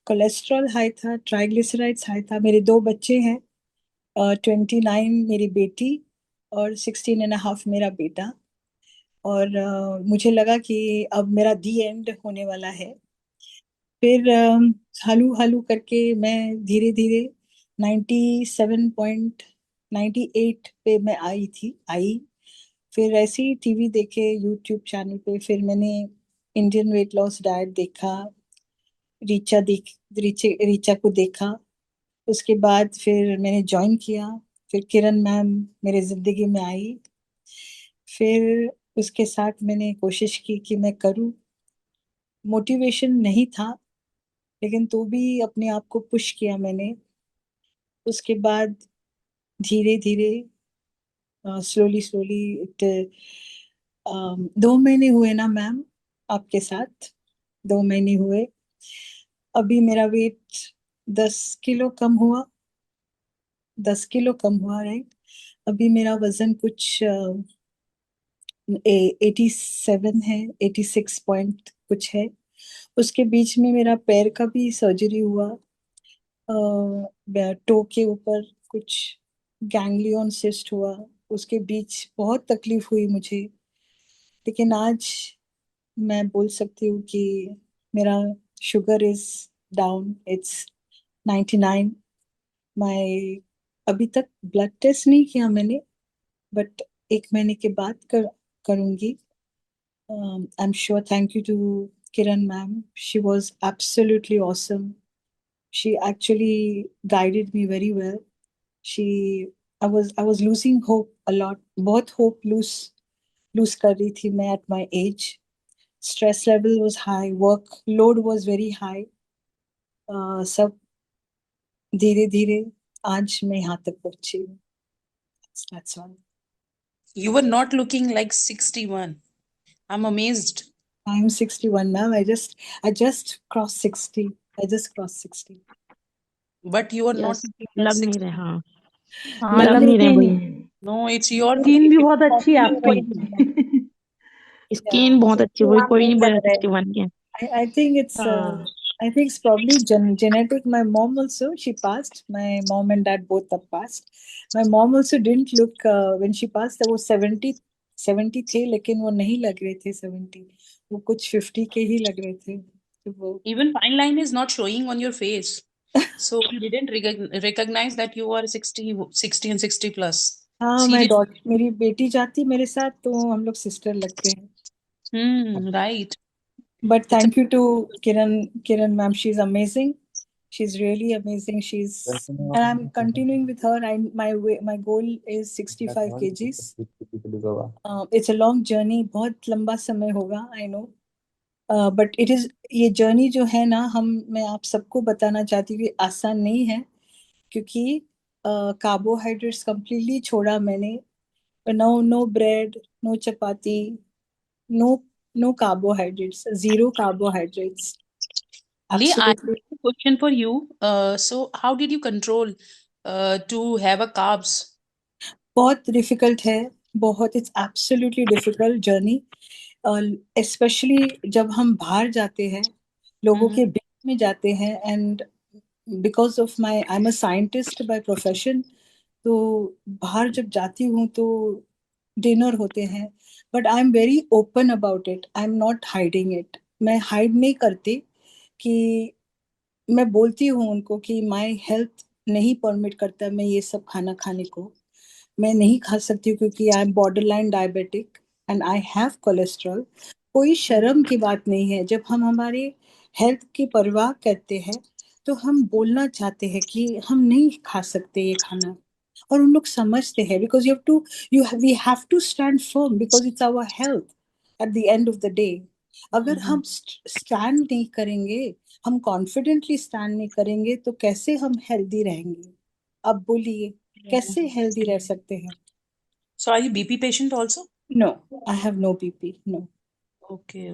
कोलेस्ट्रॉल हाई था, ट्राइग्लिसराइड्स हाई था। मेरे 2 बच्चे हैं, 29 मेरी बेटी और 16.5 मेरा बेटा। और मुझे लगा कि अब मेरा दी एंड होने वाला है। फिर हालू हालू करके मैं धीरे धीरे 97.98 पे मैं आई। फिर ऐसे ही टीवी देखे, यूट्यूब चैनल पे, फिर मैंने इंडियन वेट लॉस डाइट देखा, रीचा को देखा। उसके बाद फिर मैंने ज्वाइन किया। फिर किरण मैम मेरे जिंदगी में आई। फिर उसके साथ मैंने कोशिश की कि मैं करूं। मोटिवेशन नहीं था, लेकिन तो भी अपने आप को पुश किया मैंने। उसके बाद धीरे धीरे, स्लोली स्लोली, 2 महीने हुए ना मैम आपके साथ? 2 महीने हुए। अभी मेरा वेट 10 किलो कम हुआ। 10 किलो कम हुआ, राइट। अभी मेरा वजन कुछ 87 है, 86 पॉइंट कुछ है। उसके बीच में मेरा पैर का भी सर्जरी हुआ। टो के ऊपर कुछ गैंग्लियन सिस्ट हुआ। उसके बीच बहुत तकलीफ हुई मुझे। लेकिन आज मैं बोल सकती हूँ कि मेरा शुगर इज डाउन, इट्स 99। मैं अभी तक ब्लड टेस्ट नहीं किया मैंने, बट 1 महीने के बाद करूँगी। I am sure. Thank you to Kiran ma'am. She was absolutely awesome. She actually guided me very well. I was losing hope a lot. बहुत hope lose कर रही थी मैं at my age. Stress level was high. Workload was very high. सब धीरे धीरे आज मैं यहाँ तक पहुंची हूँ. That's all. You were not looking like 61. I'm amazed. I'm 61 now. I just crossed 60. I just crossed 60. But you are not yes looking like लग नहीं 60. रहे हाँ मैं लग नहीं रहे लेकिन वही No, it's your स्किन भी बहुत अच्छी है आपकी yeah, स्किन बहुत अच्छी वही कोई नहीं बोला 61 के I think it's हाँ I think it's probably genetic. My mom also, she passed. My mom and dad both have passed. My mom also didn't look when she passed. There was 70 थे लेकिन वो नहीं लग रहे थे 70. वो कुछ 50 के ही लग रहे थे. तो वो Even fine line is not showing on your face. So you didn't recognize that you are 60 and 60 plus. हाँ Seriously. मेरी बेटी जाती मेरे साथ तो हम लोग सिस्टर लगते हैं. Right. But It's a thank you to Kiran ma'am. She's amazing. She's really amazing. And I'm continuing with her. My goal is 65 kgs. It's a long journey. बहुत लंबा समय होगा. I know. But ये journey जो है ना मैं आप सबको बताना चाहती हूँ कि आसान नहीं है क्योंकि कार्बोहाइड्रेट्स कंप्लीटली छोड़ा मैंने. No bread, no chapati, no carbohydrates, zero carbohydrates. Lee, I have Absolutely. a question for you. So how did you control to have a carbs? बहुत डिफिकल्ट है. बहुत it's absolutely difficult journey. Specially जब हम बाहर जाते हैं लोगों के बीच में जाते हैं and because of my I am a scientist by profession. तो बाहर जब जाती हूँ तो डिनर होते हैं but I am very open about it. I am not hiding it. मैं हाइड नहीं करती कि मैं बोलती हूँ उनको कि माय हेल्थ नहीं परमिट करता मैं ये सब खाना खाने को. मैं नहीं खा सकती हूँ क्योंकि I am border line diabetic and I have cholesterol. कोई शर्म की बात नहीं है. जब हम हमारे हेल्थ की परवाह करते हैं तो हम बोलना चाहते हैं कि हम नहीं खा सकते ये खाना. और उन लोग समझते हैं because we have to stand firm because it's our health at the end of the day. अगर हम स्टैंड नहीं करेंगे हम कॉन्फिडेंटली स्टैंड नहीं करेंगे तो कैसे हम हेल्दी रहेंगे. अब बोलिए कैसे हेल्दी रह सकते हैं. So are you BP patient also? No, I have no BP. No. Okay.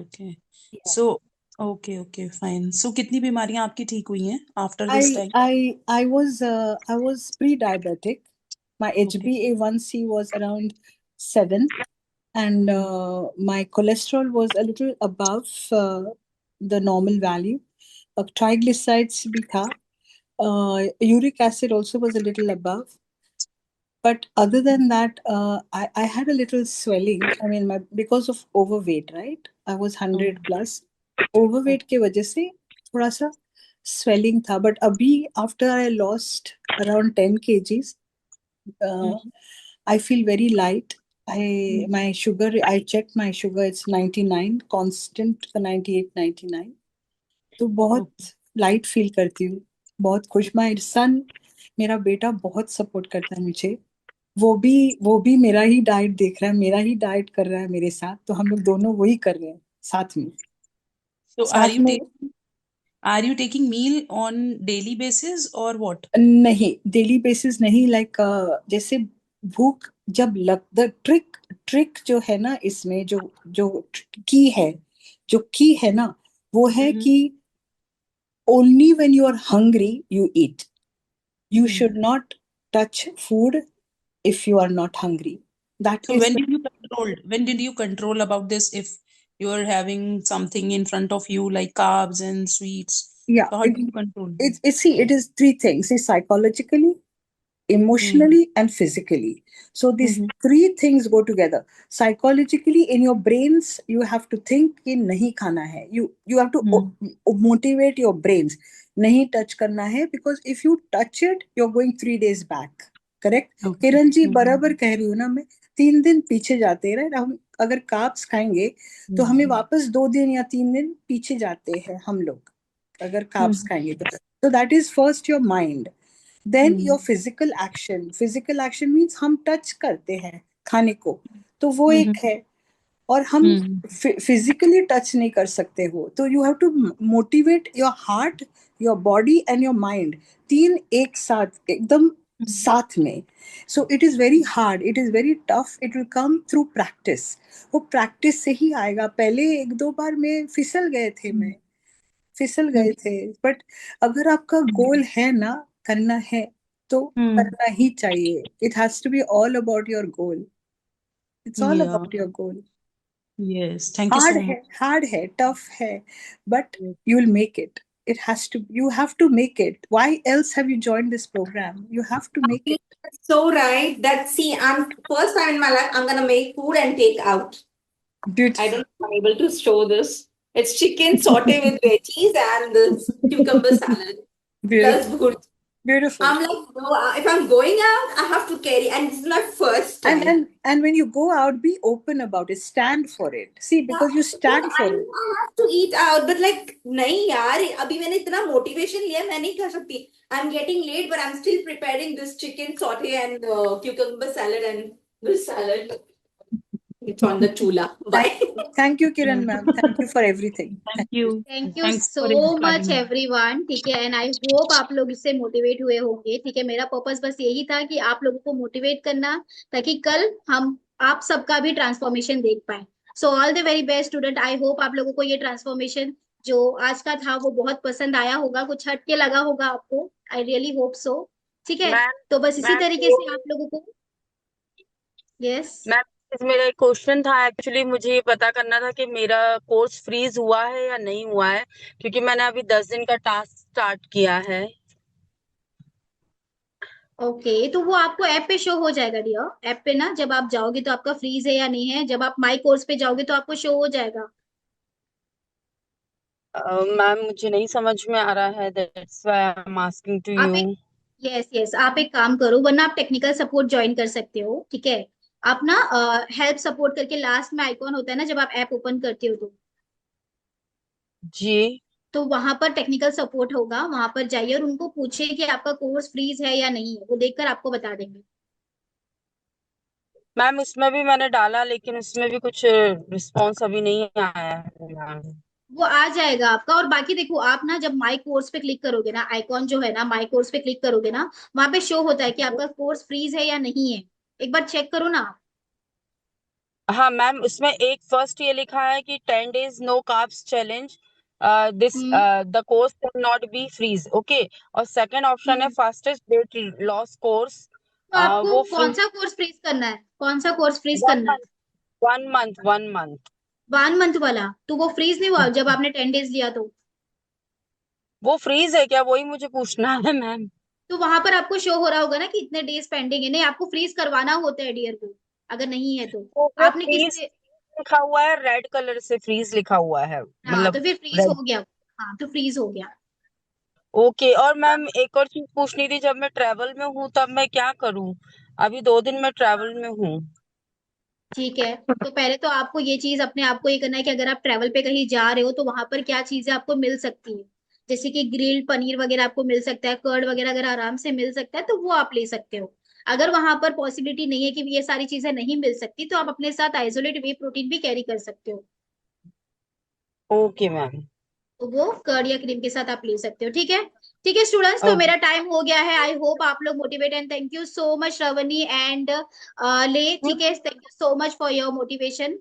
So okay, fine. So कितनी बीमारियां आपकी ठीक हुई हैं after this time? I was pre-diabetic. My HbA1c was around 7 and my cholesterol was a little above the normal value. Triglycerides भी था. Uric acid also was a little above. But other than that, I had a little swelling. I mean, because of overweight, right? I was 100 plus. Overweight के वजह से थोड़ा सा swelling था. But अभी after I lost around 10 kgs, I feel very light. My sugar, I checked my sugar, it's 99, constant 98, 99. तो बहुत light feel करती हूँ. बहुत खुश. माय सन मेरा बेटा बहुत सपोर्ट करता है मुझे. वो भी मेरा ही डाइट देख रहा है. मेरा ही डाइट कर रहा है मेरे साथ. तो हम लोग दोनों वही कर रहे हैं साथ में. So are you taking meal on daily basis or what? नहीं डेली बेसिस नहीं. लाइक जैसे भूख जब द ट्रिक जो है ना इसमें जो की है ना वो है कि only when you are hungry you eat. You should not touch food if you are not hungry. So when did you control about this if you are having something in front of you like carbs and sweets? Yeah. So how do you control? It is three things. It's psychologically, emotionally and physically. So these three things go together. Psychologically, in your brains, you have to think कि नहीं खाना है. You have to motivate your brains. नहीं touch करना है because if you touch it, you're going 3 days back. Correct? Kiran ji बराबर कह रही हूँ ना मैं. 3 दिन पीछे जाते हैं, राइट? हम अगर कार्ब्स खाएंगे तो हमें वापस 2 दिन या 3 दिन पीछे जाते हैं हम लोग, अगर कार्ब्स खाएंगे तो that is first your mind, then your physical action. Physical action means हम टच करते हैं खाने को, तो वो एक है. और हम फिजिकली टच नहीं कर सकते हो, तो you have to motivate your heart, your body and your mind, 3 एक साथ, एकदम साथ में. So it is very hard, it is very tough, it will come through practice. वो प्रैक्टिस से ही आएगा. पहले 1-2 बार में फिसल गए थे, बट अगर आपका गोल है ना, करना है तो करना ही चाहिए. It has to be all about your goal. It's all Yeah. About your goal. Yes. Thank you so much. Hard है, टफ है, but you'll make it. It has to. You have to make it. Why else have you joined this program? You have to make it. So right, that see, I'm first time in my life I'm gonna make food and take out. Beautiful. I don't know if I'm able to show this. It's chicken saute with veggies and this cucumber salad plus Beautiful. bhurji. Beautiful. I'm like, no, if I'm going out, I have to carry, and this is my first time. And when you go out, be open about it. Stand for it. See, because you stand for I it. have to eat out, but like, नहीं यार, अभी मैंने इतना motivation लिया, मैं नहीं खा सकती. I'm getting late, but I'm still preparing this chicken saute and cucumber salad and this salad. It's on the chula. Bye. Thank you, Kiran ma'am. Thank you for everything. Thank you. Thank you Thanks so for inspiring much me. Everyone. ठीक है, and I hope आप लोग इससे motivate हुए होंगे. ठीक है, मेरा पर्पस बस यही था कि आप लोगों को मोटिवेट करना, ताकि कल हम आप सबका भी ट्रांसफॉर्मेशन देख पाए. So all the very best student. I hope आप लोगों को ये ट्रांसफॉर्मेशन जो आज का था वो बहुत पसंद आया होगा, कुछ हट के लगा होगा आपको. I really hope so. ठीक है, तो बस इसी तरीके से आप लोगों को. यस मैम, मेरा एक क्वेश्चन था. एक्चुअली मुझे ये पता करना था कि मेरा कोर्स फ्रीज हुआ है या नहीं हुआ है, क्योंकि मैंने अभी 10 दिन का टास्क स्टार्ट किया है. ओके, तो वो आपको ऐप पे शो हो जाएगा डियर. ऐप पे ना जब आप जाओगे तो आपका फ्रीज है या नहीं है, जब आप माई कोर्स पे जाओगे तो आपको शो हो जाएगा. मैम, मुझे नहीं समझ में आ रहा है, that's why I am asking to आप यू. यस आप एक काम करो, वरना आप टेक्निकल सपोर्ट ज्वाइन कर सकते हो. ठीक है, आप ना हेल्प सपोर्ट करके लास्ट में आइकॉन होता है ना जब आप ऐप ओपन करते हो जी. तो वहां पर टेक्निकल सपोर्ट होगा, वहां पर जाइए और उनको पूछिए कि आपका कोर्स फ्रीज है या नहीं है. वो देखकर आपको बता देंगे. मैम, उसमें भी मैंने डाला, लेकिन उसमें भी कुछ रिस्पॉन्स अभी नहीं आया है मैम. वो आ जाएगा आपका. और बाकी देखो, आप ना जब माई कोर्स पे क्लिक करोगे ना, आइकॉन जो है ना माई कोर्स पे क्लिक करोगे ना, वहां पे शो होता है कि आपका कोर्स फ्रीज है या नहीं है. एक बार चेक करो ना. हाँ मैम, उसमें एक फर्स्ट ये लिखा है कि 10 days no carbs challenge, this the course can not be freeze. Okay. और सेकंड ऑप्शन है फास्टेस्ट वेट लॉस कोर्स. तो आपको वो कौन सा कोर्स फ्रीज करना है? कौन सा कोर्स फ्रीज करना है? 1 month 1 month. 1 मंथ वाला तो वो फ्रीज नहीं हुआ जब आपने 10 डेज लिया तो? वो फ्रीज है क्या? वही मुझे पूछना है मैम. तो वहां पर आपको शो हो रहा होगा ना कि इतने डेज पेंडिंग है. नहीं, आपको फ्रीज करवाना होता है डियर को, अगर नहीं है तो आपने किस लिखा हुआ है, रेड कलर से फ्रीज लिखा हुआ है. हाँ, मतलब तो फिर फ्रीज हो गया. हाँ, तो फ्रीज हो गया. ओके. और मैम, एक और चीज पूछनी थी. जब मैं ट्रेवल में हूँ तब मैं क्या करूँ? अभी 2 दिन मैं ट्रेवल में हूँ. ठीक है, तो पहले तो आपको ये चीज अपने आप को ये करना है कि अगर आप ट्रेवल पे कहीं जा रहे हो तो वहां पर क्या चीजें आपको मिल सकती है. जैसे कि ग्रिल्ड पनीर वगैरह आपको मिल सकता है, कर्ड वगैरह अगर आराम से मिल सकता है तो वो आप ले सकते हो. अगर वहां पर पॉसिबिलिटी नहीं है कि ये सारी चीजें नहीं मिल सकती, तो आप अपने साथ आइसोलेट वे प्रोटीन भी कैरी कर सकते हो. Okay ma'am. तो वो कर्ड या क्रीम के साथ आप ले सकते हो. ठीक है, ठीक है स्टूडेंट्स, तो मेरा टाइम हो गया है. आई होप आप लोग motivate and thank you so much Shravani and ले. ठीक है, thank you so much for your motivation.